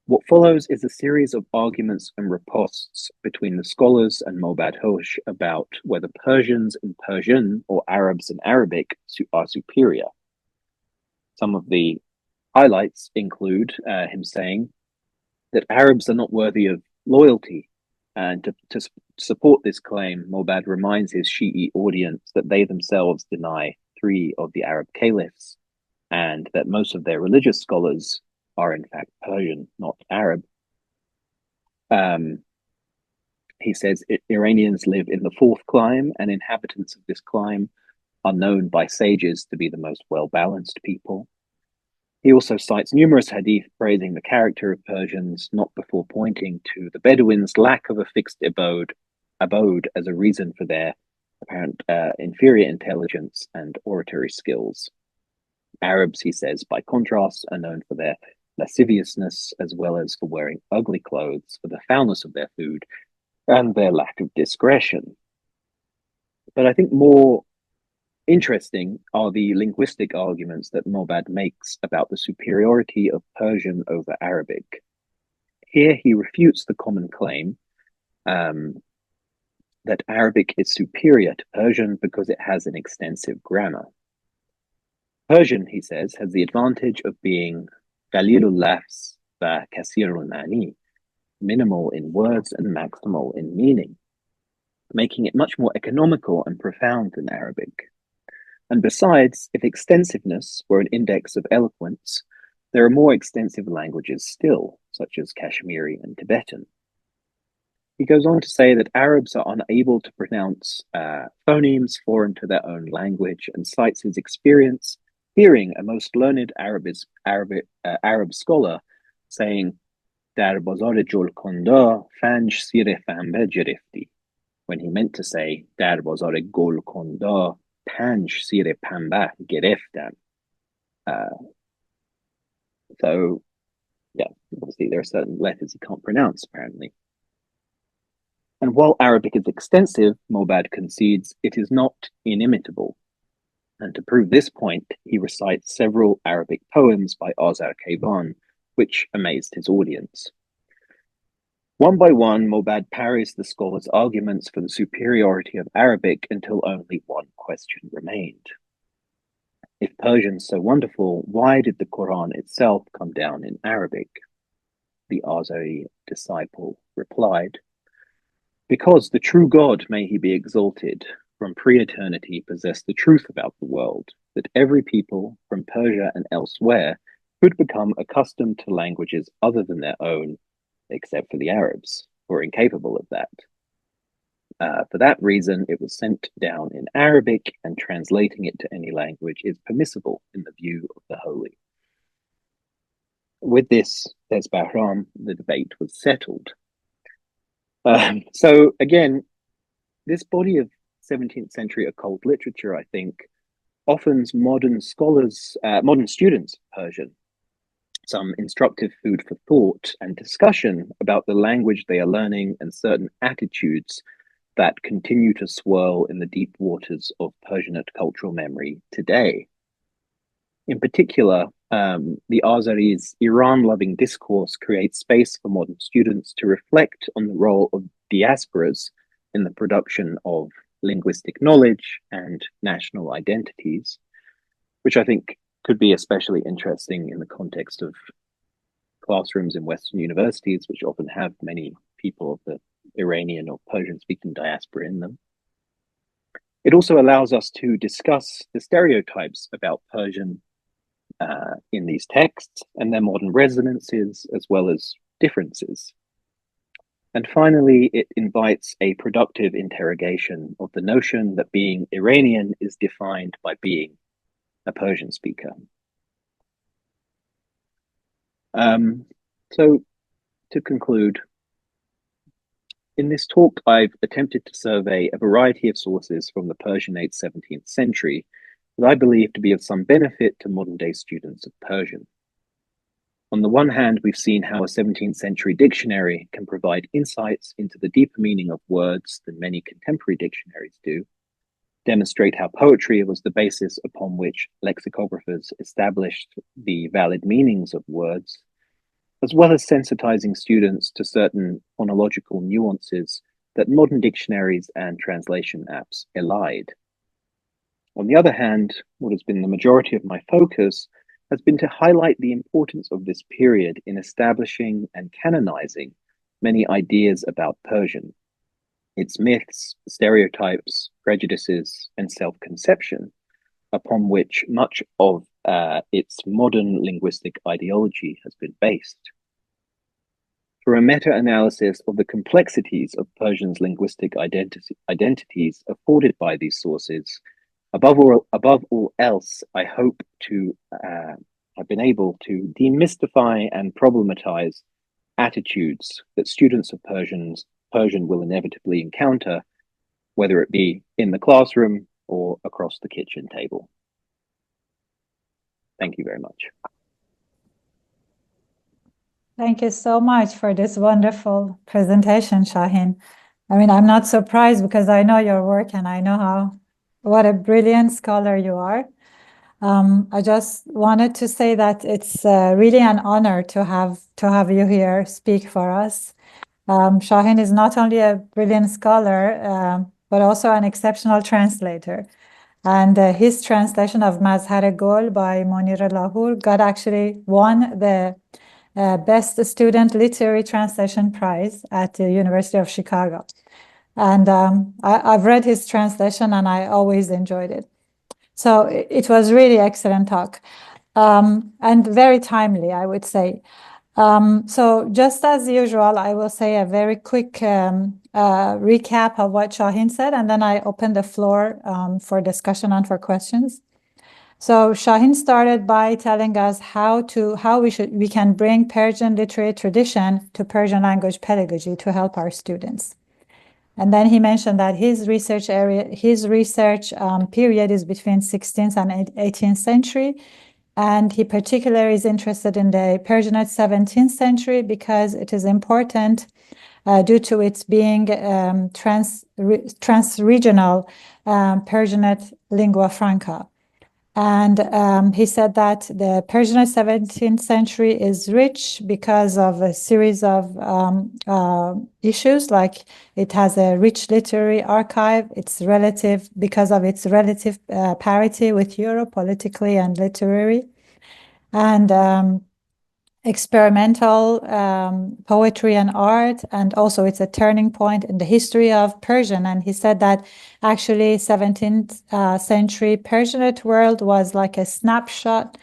What follows is a series of arguments and ripostes between the scholars and Mobad Hosh about whether Persians and Persian or Arabs and Arabic are superior. Some of the highlights include him saying that Arabs are not worthy of loyalty, and to support this claim, Mobad reminds his Shi'i audience that they themselves deny 3 of the Arab caliphs, and that most of their religious scholars are in fact Persian, not Arab. He says Iranians live in the 4th clime, and inhabitants of this clime are known by sages to be the most well-balanced people. He also cites numerous hadith praising the character of Persians, not before pointing to the Bedouins' lack of a fixed abode as a reason for their apparent inferior intelligence and oratory skills. Arabs, he says, by contrast, are known for their lasciviousness as well as for wearing ugly clothes, for the foulness of their food, and their lack of discretion. But I think more interesting are the linguistic arguments that Mobad makes about the superiority of Persian over Arabic. Here he refutes the common claim that Arabic is superior to Persian because it has an extensive grammar. Persian, he says, has the advantage of being qalilul lafz va kasirul ma'ni, minimal in words and maximal in meaning, making it much more economical and profound than Arabic. And besides, if extensiveness were an index of eloquence, there are more extensive languages still, such as Kashmiri and Tibetan. He goes on to say that Arabs are unable to pronounce phonemes foreign to their own language, and cites his experience hearing a most learned Arab scholar saying, "Dar bazar Golkonda fanj sir fambe gerefti," when he meant to say, "Dar bazar Golkonda panj sir pamba gereftan." So, yeah, obviously there are certain letters he can't pronounce, apparently. And while Arabic is extensive, Mobad concedes it is not inimitable. And to prove this point, he recites several Arabic poems by Azar Kevan, which amazed his audience. One by one, Mobad parries the scholar's arguments for the superiority of Arabic until only one question remained. If Persian's so wonderful, why did the Quran itself come down in Arabic? The Azari disciple replied, "Because the true God, may he be exalted, from pre-eternity possessed the truth about the world, that every people from Persia and elsewhere could become accustomed to languages other than their own, except for the Arabs, who are incapable of that. For that reason, it was sent down in Arabic, and translating it to any language is permissible in the view of the holy." With this, says Bahram, the debate was settled. So again, this body of 17th century occult literature, I think, offers modern scholars, modern students of Persian, some instructive food for thought and discussion about the language they are learning and certain attitudes that continue to swirl in the deep waters of Persianate cultural memory today. In particular, the Azari's Iran-loving discourse creates space for modern students to reflect on the role of diasporas in the production of linguistic knowledge and national identities, which I think could be especially interesting in the context of classrooms in Western universities, which often have many people of the Iranian or Persian-speaking diaspora in them. It also allows us to discuss the stereotypes about Persian in these texts and their modern resonances, as well as differences. And finally, it invites a productive interrogation of the notion that being Iranian is defined by being a Persian speaker. So to conclude, in this talk, I've attempted to survey a variety of sources from the Persianate 17th century that I believe to be of some benefit to modern-day students of Persian. On the one hand, we've seen how a 17th century dictionary can provide insights into the deeper meaning of words than many contemporary dictionaries do, demonstrate how poetry was the basis upon which lexicographers established the valid meanings of words, as well as sensitizing students to certain phonological nuances that modern dictionaries and translation apps elide. On the other hand, what has been the majority of my focus has been to highlight the importance of this period in establishing and canonizing many ideas about Persian, its myths, stereotypes, prejudices, and self-conception, upon which much of its modern linguistic ideology has been based. For a meta-analysis of the complexities of Persian's linguistic identities afforded by these sources, above all else, I hope to have been able to demystify and problematize attitudes that students of Persian will inevitably encounter, whether it be in the classroom or across the kitchen table. Thank you very much. Thank you so much for this wonderful presentation, Shaahin. I mean, I'm not surprised because I know your work and I know what a brilliant scholar you are. I just wanted to say that it's really an honor to have you here speak for us. Shaahin is not only a brilliant scholar, but also an exceptional translator. And his translation of Mazhar Gul by Monir Lahur actually won the Best Student Literary Translation Prize at the University of Chicago. And I've read his translation and I always enjoyed it. So it was really excellent talk and very timely, I would say. So just as usual, I will say a very quick recap of what Shaahin said, and then I open the floor for discussion and for questions. So Shaahin started by telling us how we can bring Persian literary tradition to Persian language pedagogy to help our students. And then he mentioned that his research period is between 16th and 18th century. And he particularly is interested in the Persianate 17th century because it is important due to its being transregional Persianate lingua franca. And he said that the Persianate 17th century is rich because of a series of issues, like it has a rich literary archive, because of its relative parity with Europe, politically and literary, and experimental poetry and art, and also it's a turning point in the history of Persian. And he said that actually 17th century Persianate world was like a snapshot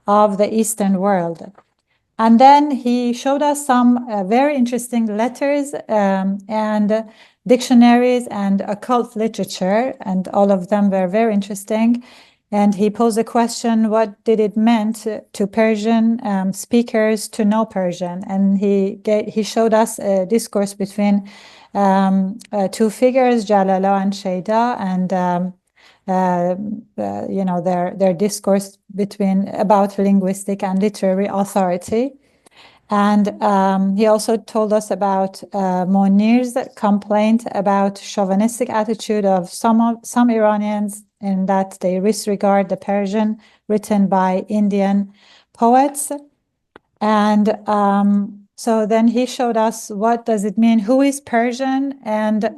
of the Eastern world. And then he showed us some very interesting letters and dictionaries and occult literature, and all of them were very interesting. And he posed a question, what did it mean to Persian speakers to know Persian? And he showed us a discourse between two figures, Jalala and Sheda, and their discourse about linguistic and literary authority. And he also told us about Monir's complaint about chauvinistic attitude of some Iranians in that they disregard the Persian written by Indian poets. And so then he showed us what does it mean, who is Persian, and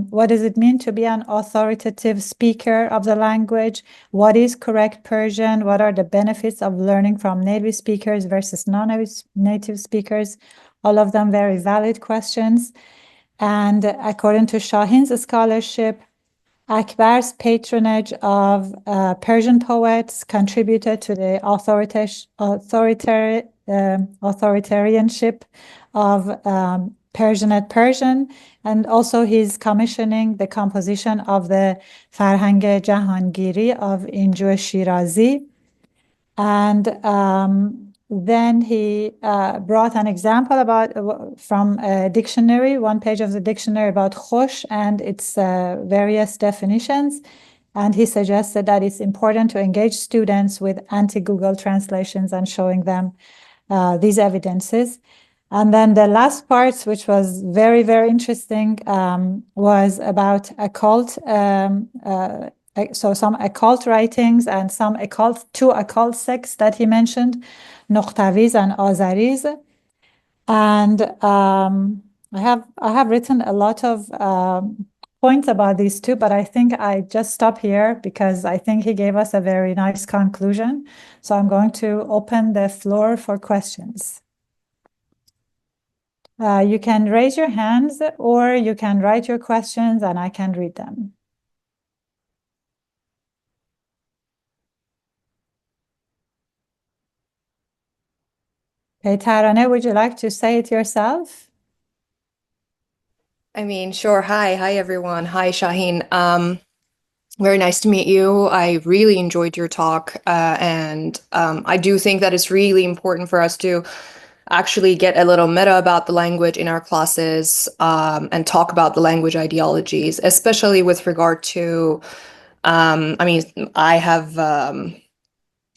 what does it mean to be an authoritative speaker of the language, what is correct Persian, what are the benefits of learning from native speakers versus non-native speakers, all of them very valid questions. And according to Shaahin's scholarship, Akbar's patronage of Persian poets contributed to the authoritarianship of Persianate Persian, and also his commissioning the composition of the Farhang Jahangiri of Inju Shirazi. And then he brought an example from a dictionary, one page of the dictionary about khosh and its various definitions. And he suggested that it's important to engage students with anti-Google translations and showing them these evidences. And then the last part, which was very, very interesting, was about occult. So some occult writings and two occult sects that he mentioned, Nokhtaviz and Azaris. And I have written a lot of points about these two, but I think I just stop here because I think he gave us a very nice conclusion. So I'm going to open the floor for questions. You can raise your hands or you can write your questions and I can read them. Okay, Tarane, would you like to say it yourself? I mean, sure. Hi, everyone. Hi, Shaahin. Very nice to meet you. I really enjoyed your talk, and I do think that it's really important for us to actually get a little meta about the language in our classes, and talk about the language ideologies, especially with regard to, I mean, I have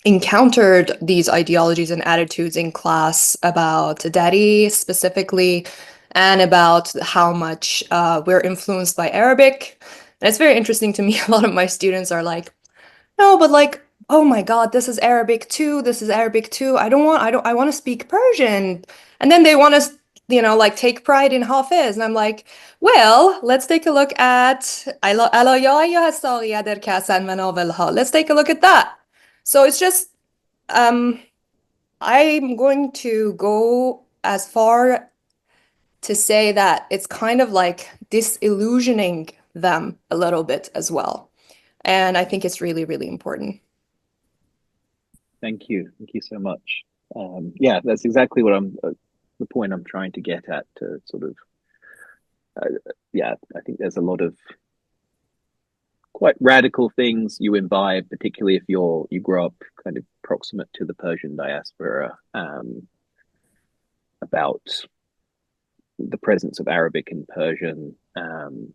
encountered these ideologies and attitudes in class about Dari specifically, and about how much we're influenced by Arabic. And it's very interesting to me. A lot of my students are like, no, but like, oh my God, this is Arabic too. This is Arabic too. I want to speak Persian. And then they want to, like take pride in Hafiz. And I'm like, well, let's take a look at let's take a look at that. So it's just, I'm going to go as far to say that it's kind of like disillusioning them a little bit as well. And I think it's really, really important. Thank you. Thank you so much. Yeah, that's exactly what the point I'm trying to get at, to sort of, yeah, I think there's a lot of quite radical things you imbibe, particularly if you grow up kind of proximate to the Persian diaspora, about the presence of Arabic and Persian.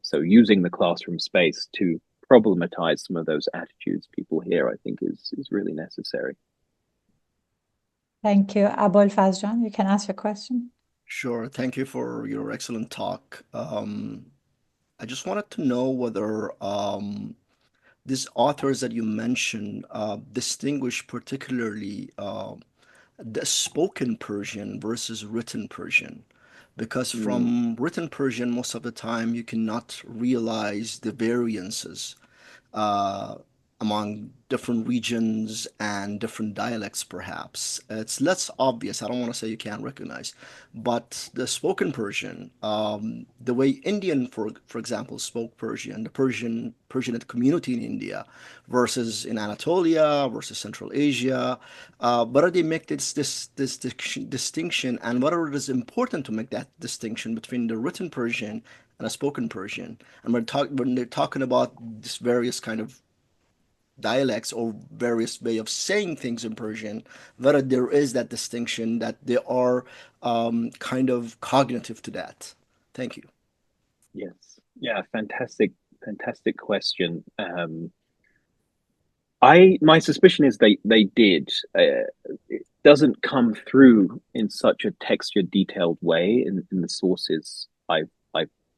So using the classroom space to problematize some of those attitudes people hear, I think is really necessary. Thank you. Abul Fazjan, you can ask your question. Sure. Thank you for your excellent talk. I just wanted to know whether these authors that you mentioned distinguish particularly the spoken Persian versus written Persian. Because from written Persian, most of the time you cannot realize the variances among different regions and different dialects, perhaps. It's less obvious. I don't want to say you can't recognize, but the spoken Persian, the way Indian, for example, spoke Persian, the Persianate community in India versus in Anatolia versus Central Asia, whether they make this distinction, and whether it is important to make that distinction between the written Persian and a spoken Persian. And when they're talking about this various kind of dialects or various way of saying things in Persian, whether there is that distinction, that they are kind of cognitive to that. Thank you. Yes. Yeah. Fantastic question. My suspicion is they did. It doesn't come through in such a textured, detailed way in the sources I've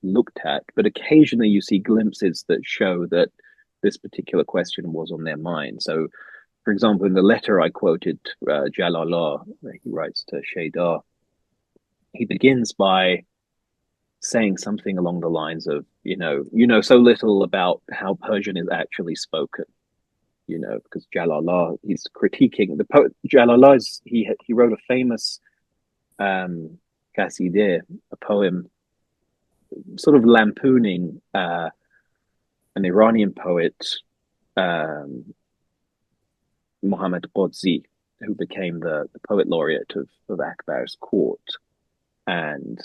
looked at, but occasionally you see glimpses that show that this particular question was on their mind. So, for example, in the letter I quoted, Jalala, he writes to Shaydar, he begins by saying something along the lines of, you know so little about how Persian is actually spoken, because Jalala, he's critiquing the poet. Jalala he wrote a famous qasideh, a poem, sort of lampooning an Iranian poet, um, Muhammad Qudsi, who became the poet laureate of Akbar's court. And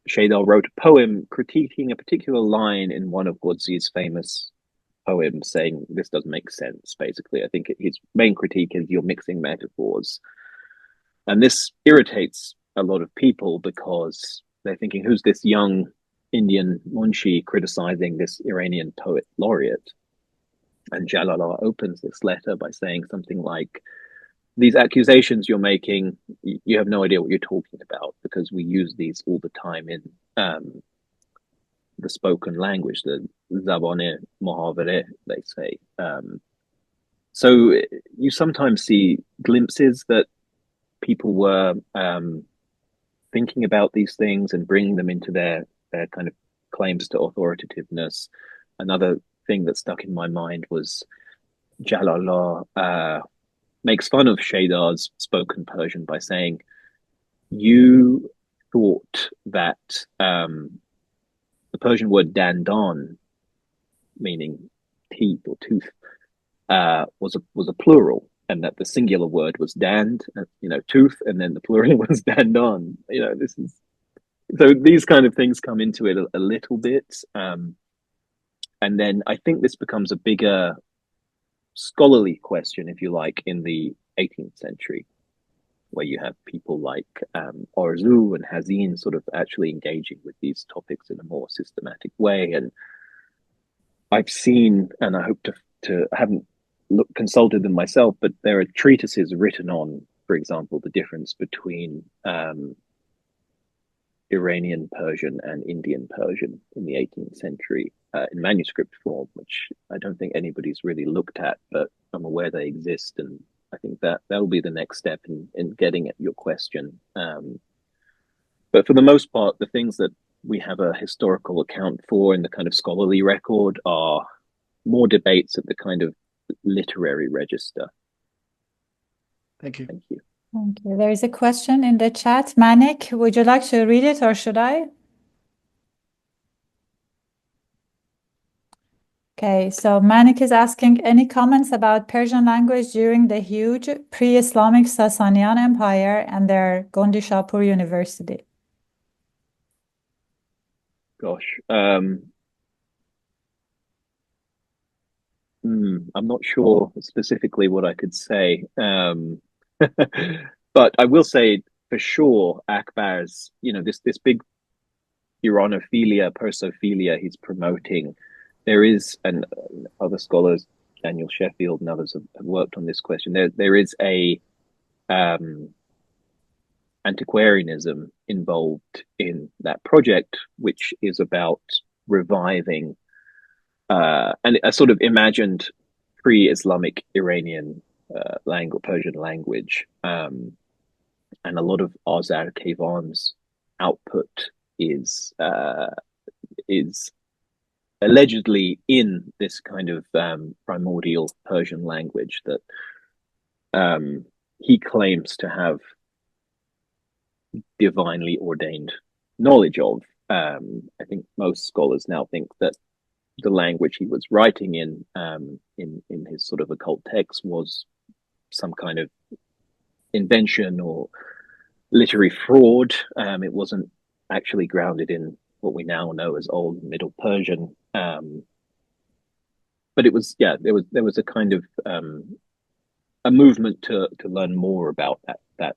Shaydar wrote a poem critiquing a particular line in one of Qudsi's famous poems, saying this doesn't make sense, basically. I think his main critique is you're mixing metaphors. And this irritates a lot of people because they're thinking, who's this young Indian Munshi criticizing this Iranian poet laureate? And Jalala opens this letter by saying something like, these accusations you're making, you have no idea what you're talking about, because we use these all the time in the spoken language, the zabane muhavere, they say. So you sometimes see glimpses that people were thinking about these things and bringing them into their kind of claims to authoritativeness. Another thing that stuck in my mind was Jalala makes fun of Shaydar's spoken Persian by saying, you thought that the Persian word dandan, meaning teeth or tooth, was a plural, and that the singular word was dand, tooth, and then the plural was dandan. This is so these kind of things come into it a little bit, and then I think this becomes a bigger scholarly question, if you like, in the 18th century, where you have people like Orzu and Hazin sort of actually engaging with these topics in a more systematic way. And I've seen, and I hope to I haven't consulted them myself, but there are treatises written on, for example, the difference between Iranian Persian and Indian Persian in the 18th century in manuscript form, which I don't think anybody's really looked at, but I'm aware they exist, and I think that'll be the next step in getting at your question. But for the most part, the things that we have a historical account for in the kind of scholarly record are more debates at the kind of literary register. Thank you. Thank you. Thank you. There is a question in the chat. Manik, would you like to read it or should I? Okay, so Manik is asking, any comments about Persian language during the huge pre-Islamic Sasanian Empire and their Gondi Shapur University? Gosh, I'm not sure specifically what I could say, but I will say for sure, Akbar's, this big Iranophilia, Persophilia he's promoting. There is, and other scholars, Daniel Sheffield and others have worked on this question. There is a antiquarianism involved in that project, which is about reviving and a sort of imagined pre-Islamic Iranian language, Persian language, and a lot of Azar Kevan's output is allegedly in this kind of primordial Persian language that he claims to have divinely ordained knowledge of. I think most scholars now think that the language he was writing in his sort of occult text was some kind of invention or literary fraud. It wasn't actually grounded in what we now know as Old Middle Persian. But it was, there was a kind of a movement to learn more about that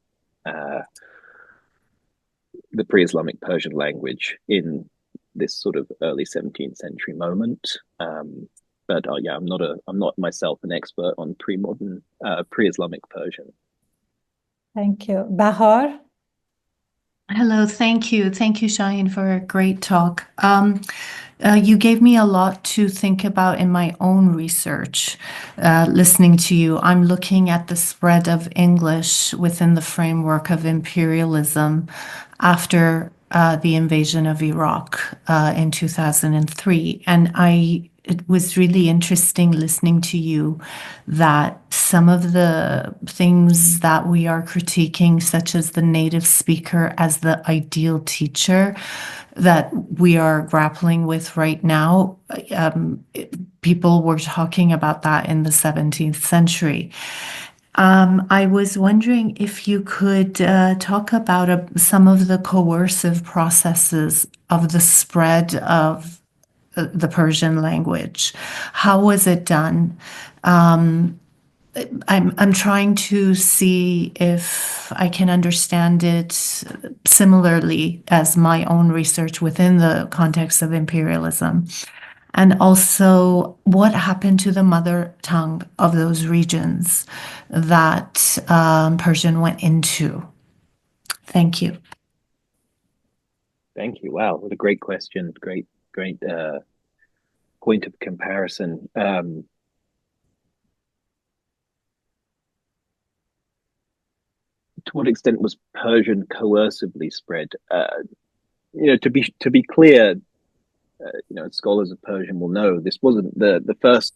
the pre-Islamic Persian language in this sort of early 17th century moment. But yeah, I'm not myself an expert on pre-modern, pre-Islamic Persian. Thank you. Bahar? Hello, thank you. Thank you, Shaahin, for a great talk. You gave me a lot to think about in my own research. Listening to you, I'm looking at the spread of English within the framework of imperialism after the invasion of Iraq in 2003. And it was really interesting listening to you that some of the things that we are critiquing, such as the native speaker as the ideal teacher, that we are grappling with right now, people were talking about that in the 17th century. I was wondering if you could talk about some of the coercive processes of the spread of the Persian language. How was it done? I'm trying to see if I can understand it similarly as my own research within the context of imperialism. And also, what happened to the mother tongue of those regions that Persian went into? Thank you. Thank you. Wow, what a great question. Great point of comparison. To what extent was Persian coercively spread? To be clear, scholars of Persian will know this wasn't the first.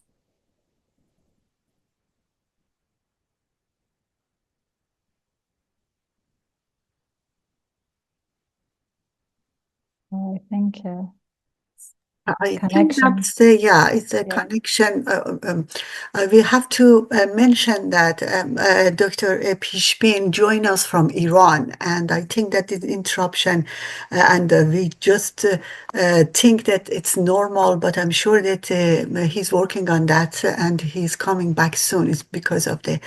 Oh, thank you. I think Connection. that's it's a Yeah. connection. We have to mention that Dr. Pishbin joined us from Iran, and I think that the interruption, and we just think that it's normal, but I'm sure that he's working on that, and he's coming back soon. It's because of the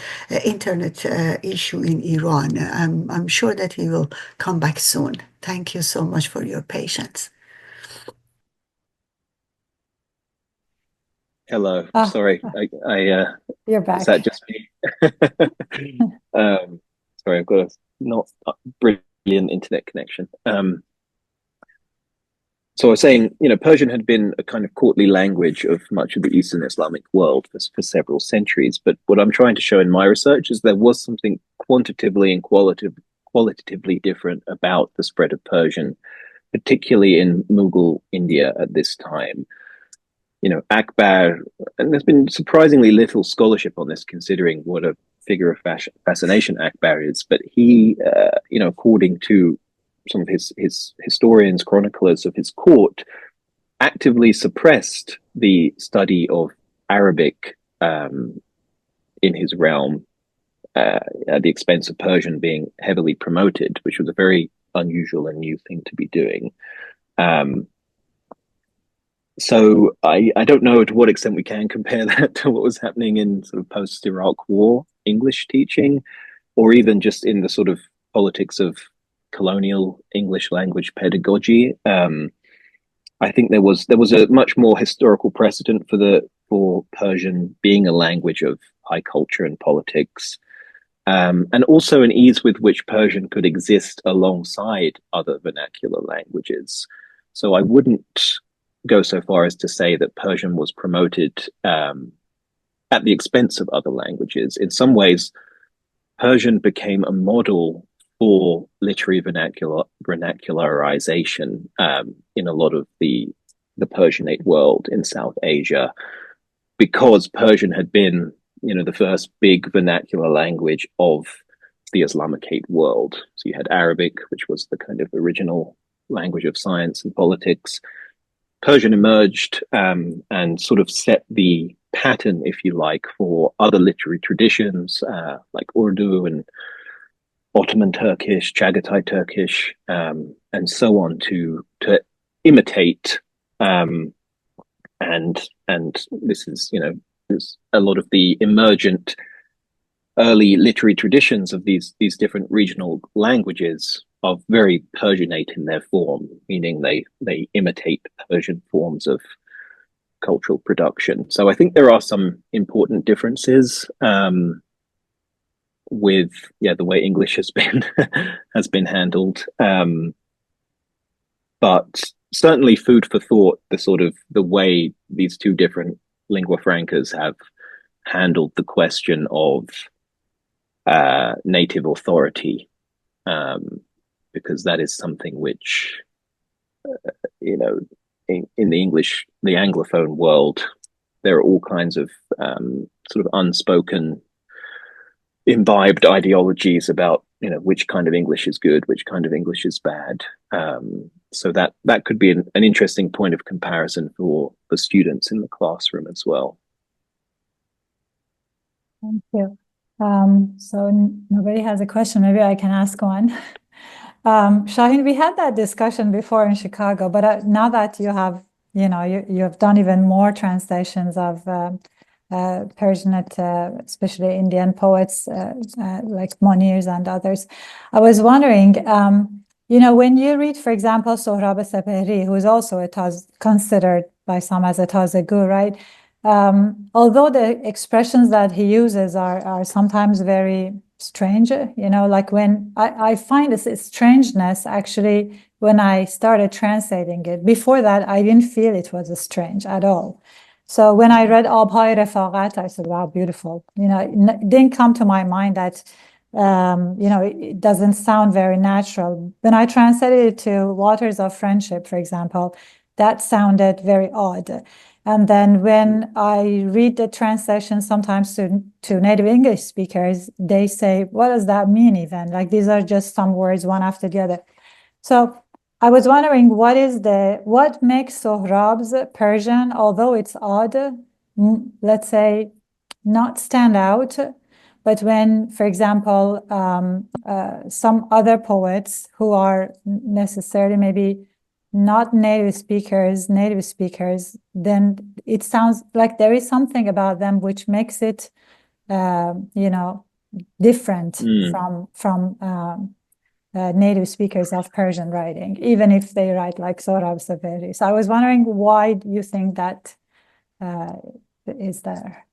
internet issue in Iran. I'm sure that he will come back soon. Thank you so much for your patience. Hello, Ah, sorry, you're back. is that just me? Sorry, I've got a not brilliant internet connection. So I was saying, Persian had been a kind of courtly language of much of the Eastern Islamic world for several centuries. But what I'm trying to show in my research is there was something quantitatively and qualitatively different about the spread of Persian, particularly in Mughal India at this time. Akbar, and there's been surprisingly little scholarship on this, considering what a figure of fascination Akbar is. But he, according to some of his historians, chroniclers of his court, actively suppressed the study of Arabic in his realm at the expense of Persian being heavily promoted, which was a very unusual and new thing to be doing. So I don't know to what extent we can compare that to what was happening in sort of post-Iraq War English teaching, or even just in the sort of politics of colonial English language pedagogy. I think there was a much more historical precedent for Persian being a language of high culture and politics, and also an ease with which Persian could exist alongside other vernacular languages. So I wouldn't go so far as to say that Persian was promoted at the expense of other languages. In some ways, Persian became a model for literary vernacularization in a lot of the Persianate world in South Asia, because Persian had been, the first big vernacular language of the Islamicate world. So you had Arabic, which was the kind of original language of science and politics. Persian emerged and sort of set the pattern, if you like, for other literary traditions like Urdu and Ottoman Turkish, Chagatai Turkish, and so on to imitate. And this is, there's a lot of the emergent early literary traditions of these different regional languages are very Persianate in their form, meaning they imitate Persian forms of cultural production. So I think there are some important differences with the way English has been has been handled. But certainly food for thought, the way these two different lingua francas have handled the question of native authority, because that is something which, in the Anglophone world, there are all kinds of sort of unspoken, imbibed ideologies about which kind of English is good, which kind of English is bad. So that could be an interesting point of comparison for students in the classroom as well. Thank you. So nobody has a question. Maybe I can ask one. Shaahin, we had that discussion before in Chicago, but now that you have, you have done even more translations of Persianate, especially Indian poets like Munir's and others, I was wondering, when you read, for example, Sohrab Sepehri, who is also considered by some as a Tazegh, right? Although the expressions that he uses are sometimes very strange, like when I find this strangeness actually when I started translating it. Before that, I didn't feel it was strange at all. So when I read Abhay Refaqat, I said, wow, beautiful. It didn't come to my mind that, it doesn't sound very natural. When I translated it to Waters of Friendship, for example, that sounded very odd. And then when I read the translation sometimes to native English speakers, they say, what does that mean even? Like these are just some words one after the other. So I was wondering what makes Sohrab's Persian, although it's odd, let's say, not stand out. But when, for example, some other poets who are necessarily maybe not native speakers, then it sounds like there is something about them which makes it, different from native speakers of Persian writing, even if they write like Sohrab Sepehri. So I was wondering why you think that is there?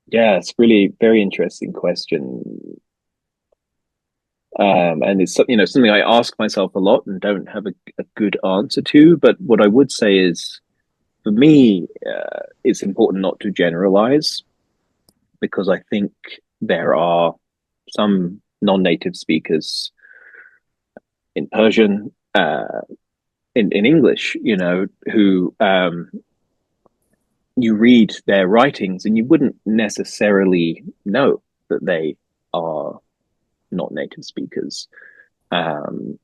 Yeah, it's really very interesting question. And it's something I ask myself a lot and don't have a good answer to. But what I would say is, for me, it's important not to generalize, because I think there are some non-native speakers in Persian, in English, who you read their writings and you wouldn't necessarily know that they are not native speakers. Amir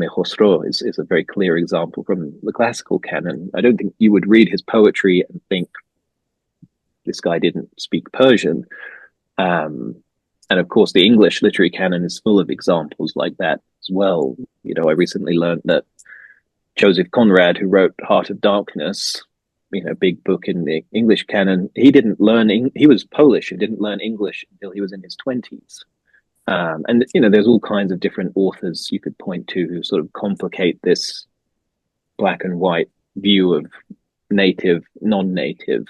Khosrow is a very clear example from the classical canon. I don't think you would read his poetry and think this guy didn't speak Persian. And of course, the English literary canon is full of examples like that as well. I recently learned that Joseph Conrad, who wrote Heart of Darkness, big book in the English canon, he was Polish and didn't learn English until he was in his 20s. And there's all kinds of different authors you could point to who sort of complicate this black and white view of native, non-native.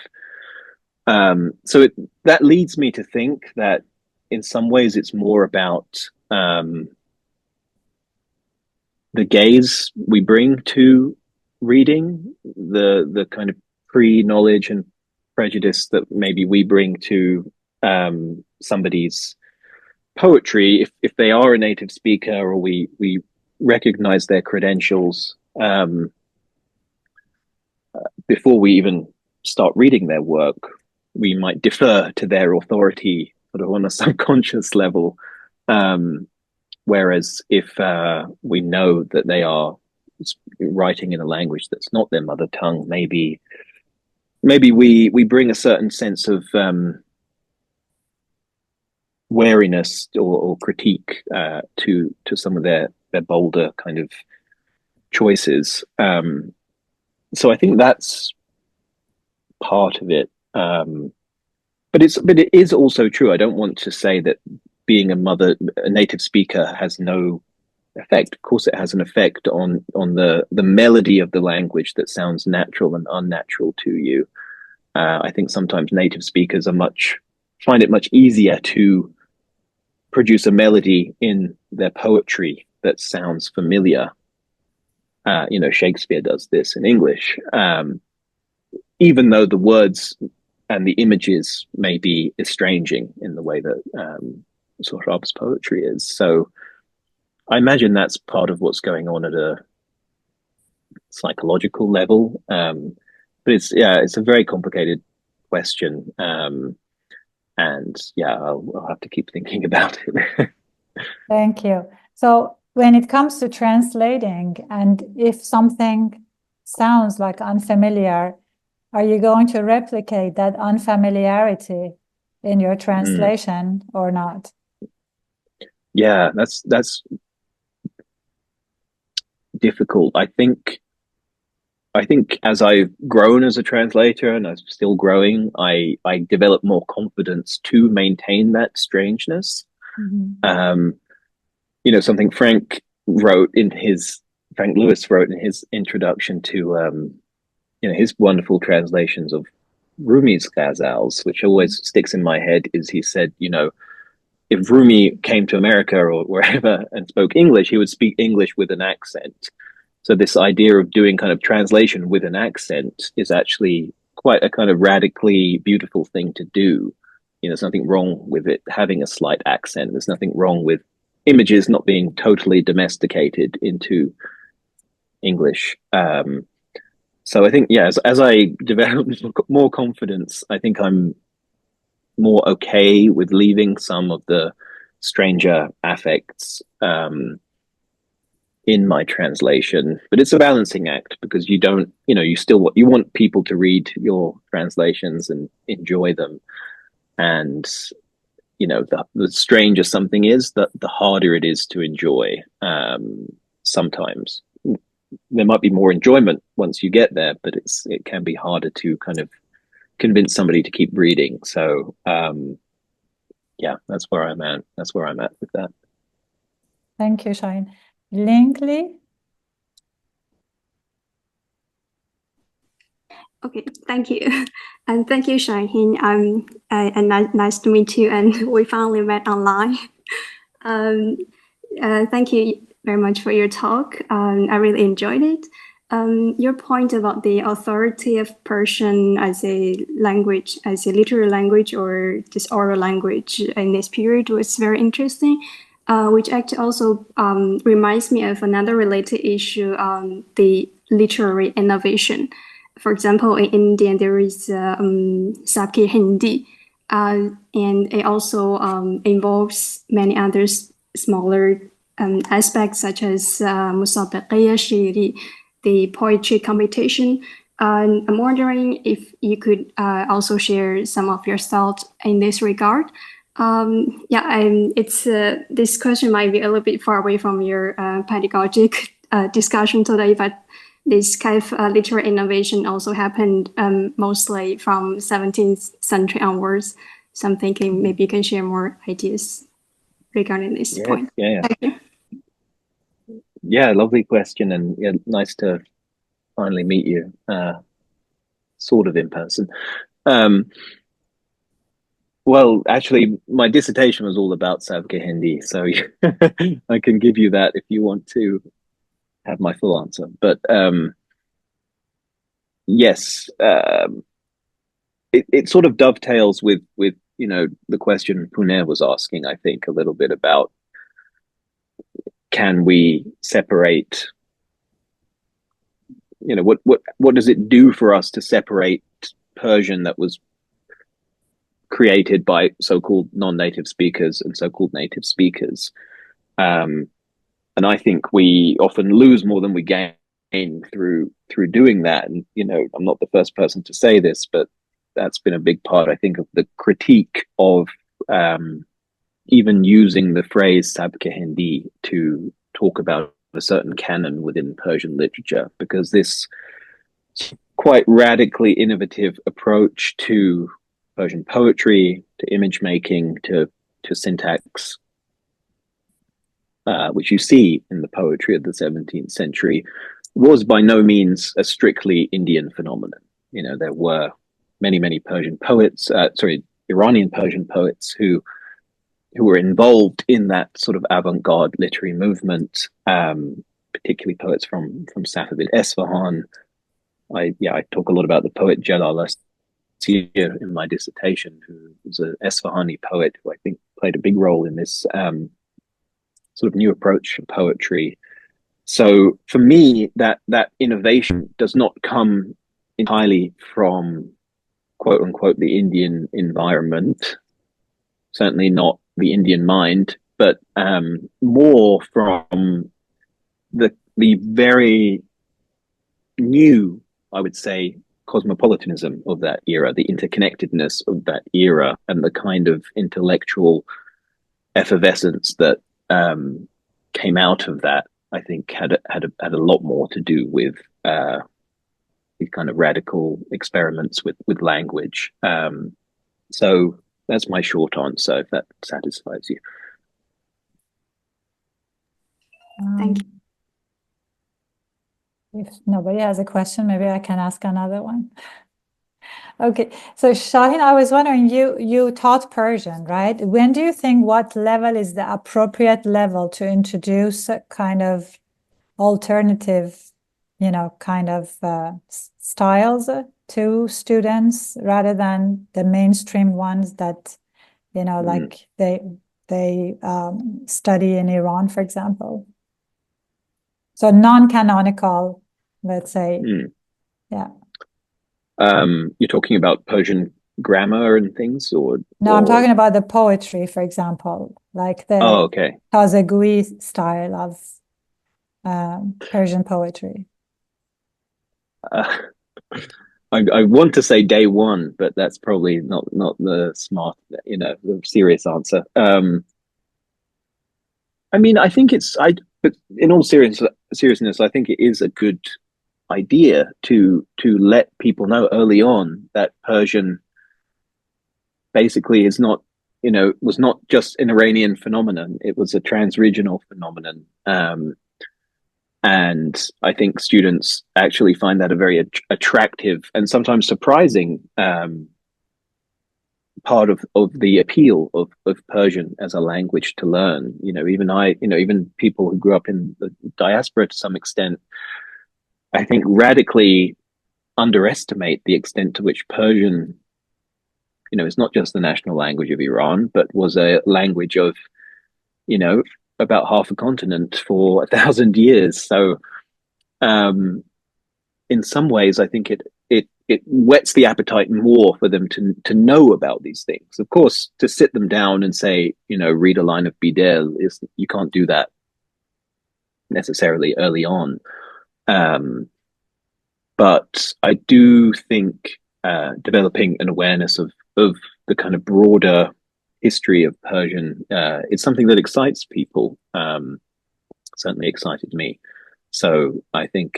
So that leads me to think that in some ways it's more about the gaze we bring to reading, the kind of pre-knowledge and prejudice that maybe we bring to somebody's poetry, if they are a native speaker, or we recognize their credentials before we even start reading their work, we might defer to their authority sort of on a subconscious level. Whereas if we know that they are writing in a language that's not their mother tongue, maybe we bring a certain sense of wariness or critique to some of their bolder kind of choices. So I think that's part of it. But it is also true. I don't want to say that being a native speaker has no effect. Of course, it has an effect on the melody of the language that sounds natural and unnatural to you. I think sometimes native speakers find it much easier to produce a melody in their poetry that sounds familiar. Shakespeare does this in English, even though the words and the images may be estranging in the way that Sohrab's poetry is. So I imagine that's part of what's going on at a psychological level. But it's a very complicated question. And I'll have to keep thinking about it. Thank you. So when it comes to translating, and if something sounds like unfamiliar, are you going to replicate that unfamiliarity in your translation or not? Yeah, that's difficult. I think as I've grown as a translator, and I'm still growing, I develop more confidence to maintain that strangeness. Something Frank Lewis wrote in his introduction to his wonderful translations of Rumi's ghazals, which always sticks in my head, is he said, if Rumi came to America or wherever and spoke English, he would speak English with an accent. So this idea of doing kind of translation with an accent is actually quite a kind of radically beautiful thing to do. There's nothing wrong with it having a slight accent. There's nothing wrong with images not being totally domesticated into English. So I think, as I develop more confidence, I think I'm more okay with leaving some of the stranger affects in my translation. But it's a balancing act, because you want people to read your translations and enjoy them. And the stranger something is, the harder it is to enjoy. Sometimes there might be more enjoyment once you get there, but it can be harder to kind of convince somebody to keep reading. So that's where I'm at. That's where I'm at with that. Thank you, Shaahin. Linkley? Okay, thank you. And thank you, Shaahin. And nice to meet you. And we finally met online. Thank you very much for your talk. I really enjoyed it. Your point about the authority of Persian as a language, as a literary language or just oral language in this period was very interesting, which actually also reminds me of another related issue, the literary innovation. For example, in India, there is Sabki Hindi, and it also involves many other smaller aspects, such as Musabaqiya Shiri, the poetry competition. I'm wondering if you could also share some of your thoughts in this regard. This question might be a little bit far away from your pedagogic discussion today, but this kind of literary innovation also happened mostly from 17th century onwards. So I'm thinking maybe you can share more ideas regarding this point. Yeah, lovely question, and nice to finally meet you, sort of in person. Well, actually, my dissertation was all about Sabki Hindi, so I can give you that if you want to have my full answer. But yes, it sort of dovetails with the question Puner was asking, I think, a little bit about, can we separate, what does it do for us to separate Persian that was created by so-called non-native speakers and so-called native speakers? And I think we often lose more than we gain through doing that. And I'm not the first person to say this, but that's been a big part, I think, of the critique of even using the phrase Sabki Hindi to talk about a certain canon within Persian literature, because this quite radically innovative approach to Persian poetry, to image making, to to syntax, which you see in the poetry of the 17th century, was by no means a strictly Indian phenomenon. You know, there were many Persian poets, Iranian Persian poets who were involved in that sort of avant-garde literary movement, particularly poets from Safavid Esfahan. I talk a lot about the poet Jalal in my dissertation, who was an Esfahani poet who I think played a big role in this sort of new approach to poetry. So for me, that innovation does not come entirely from quote unquote the Indian environment, certainly not the Indian mind, but more from the very new, I would say, cosmopolitanism of that era, the interconnectedness of that era, and the kind of intellectual effervescence that came out of that. I think had a lot more to do with these kind of radical experiments with language. So that's my short answer, if that satisfies you. Thank you. If nobody has a question, maybe I can ask another one. Okay, so Shaahin, I was wondering, you taught Persian, right? When do you think what level is the appropriate level to introduce a kind of alternative, kind of styles to students rather than the mainstream ones that, like they study in Iran, for example? So non-canonical, let's say. Yeah. You're talking about Persian grammar and things, or no? I'm talking about the poetry, for example, like the Tazegui style of Persian poetry. I want to say day one, but that's probably not the smart, the serious answer. I mean, I think but in all seriousness, I think it is a good idea to let people know early on that Persian basically is not, was not just an Iranian phenomenon. It was a transregional phenomenon. And I think students actually find that a very attractive and sometimes surprising part of the appeal of Persian as a language to learn. Even people who grew up in the diaspora to some extent, I think radically underestimate the extent to which Persian, is not just the national language of Iran, but was a language of, about half a continent for 1,000 years. So, in some ways, I think it whets the appetite more for them to know about these things. Of course, to sit them down and say, read a line of Bidel, you can't do that necessarily early on. But I do think developing an awareness of the kind of broader history of Persian is something that excites people. Certainly excited me. So I think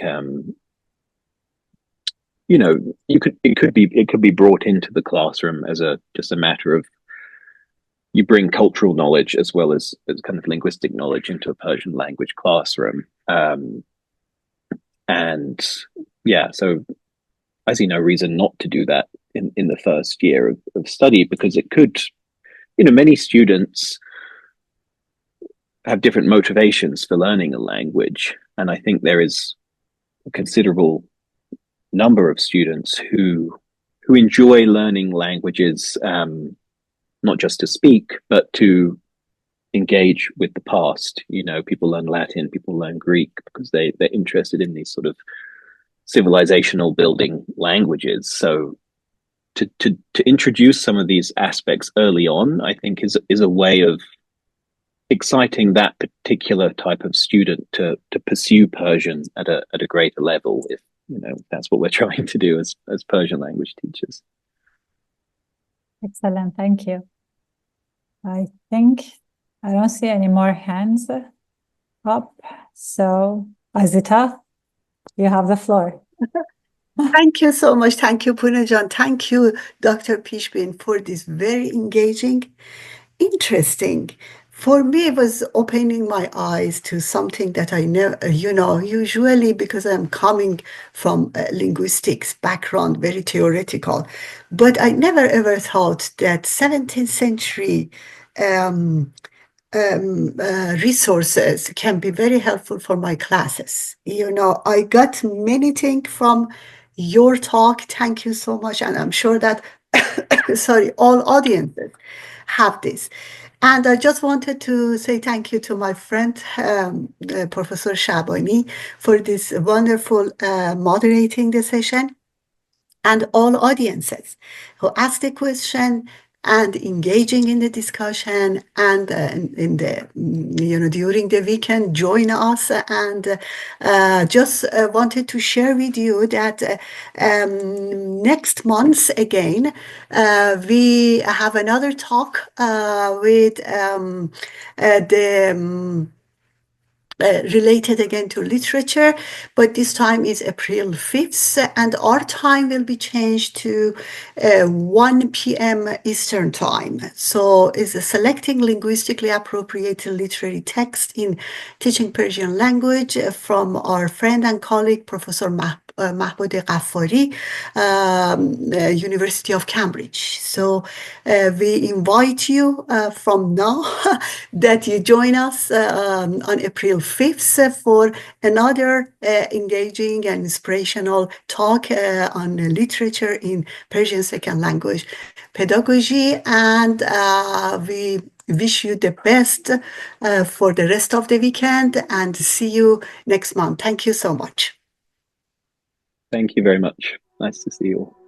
it could be brought into the classroom as just a matter of, you bring cultural knowledge as well as kind of linguistic knowledge into a Persian language classroom. And yeah, so I see no reason not to do that in the first year of study, because it could, many students have different motivations for learning a language. And I think there is a considerable number of students who enjoy learning languages, not just to speak, but to engage with the past. People learn Latin, people learn Greek because they're interested in these sort of civilizational building languages. So to introduce some of these aspects early on, I think is a way of exciting that particular type of student to pursue Persian at a greater level, if that's what we're trying to do as Persian language teachers. Excellent, thank you. I think I don't see any more hands up. So Azita, you have the floor. Thank you so much. Thank you, Punajan. Thank you, Dr. Pishbin, for this very engaging interesting. For me, it was opening my eyes to something that I know, usually because I'm coming from a linguistics background, very theoretical, but I never ever thought that 17th century resources can be very helpful for my classes. I got many things from your talk. Thank you so much. And I'm sure that, sorry, all audiences have this. And I just wanted to say thank you to my friend, Professor Shabani, for this wonderful moderating the session, and all audiences who asked the question and engaging in the discussion, and in the during the weekend join us, and just wanted to share with you that next month again we have another talk with the related again to literature, but this time is April 5th, and our time will be changed to 1 p.m. Eastern Time. So it's selecting linguistically appropriate literary text in teaching Persian language from our friend and colleague, Professor Mahmoud Ghaffari, University of Cambridge. So we invite you from now that you join us on April 5th for another engaging and inspirational talk on literature in Persian second language pedagogy. And we wish you the best for the rest of the weekend, and see you next month. Thank you so much. Thank you very much. Nice to see you all.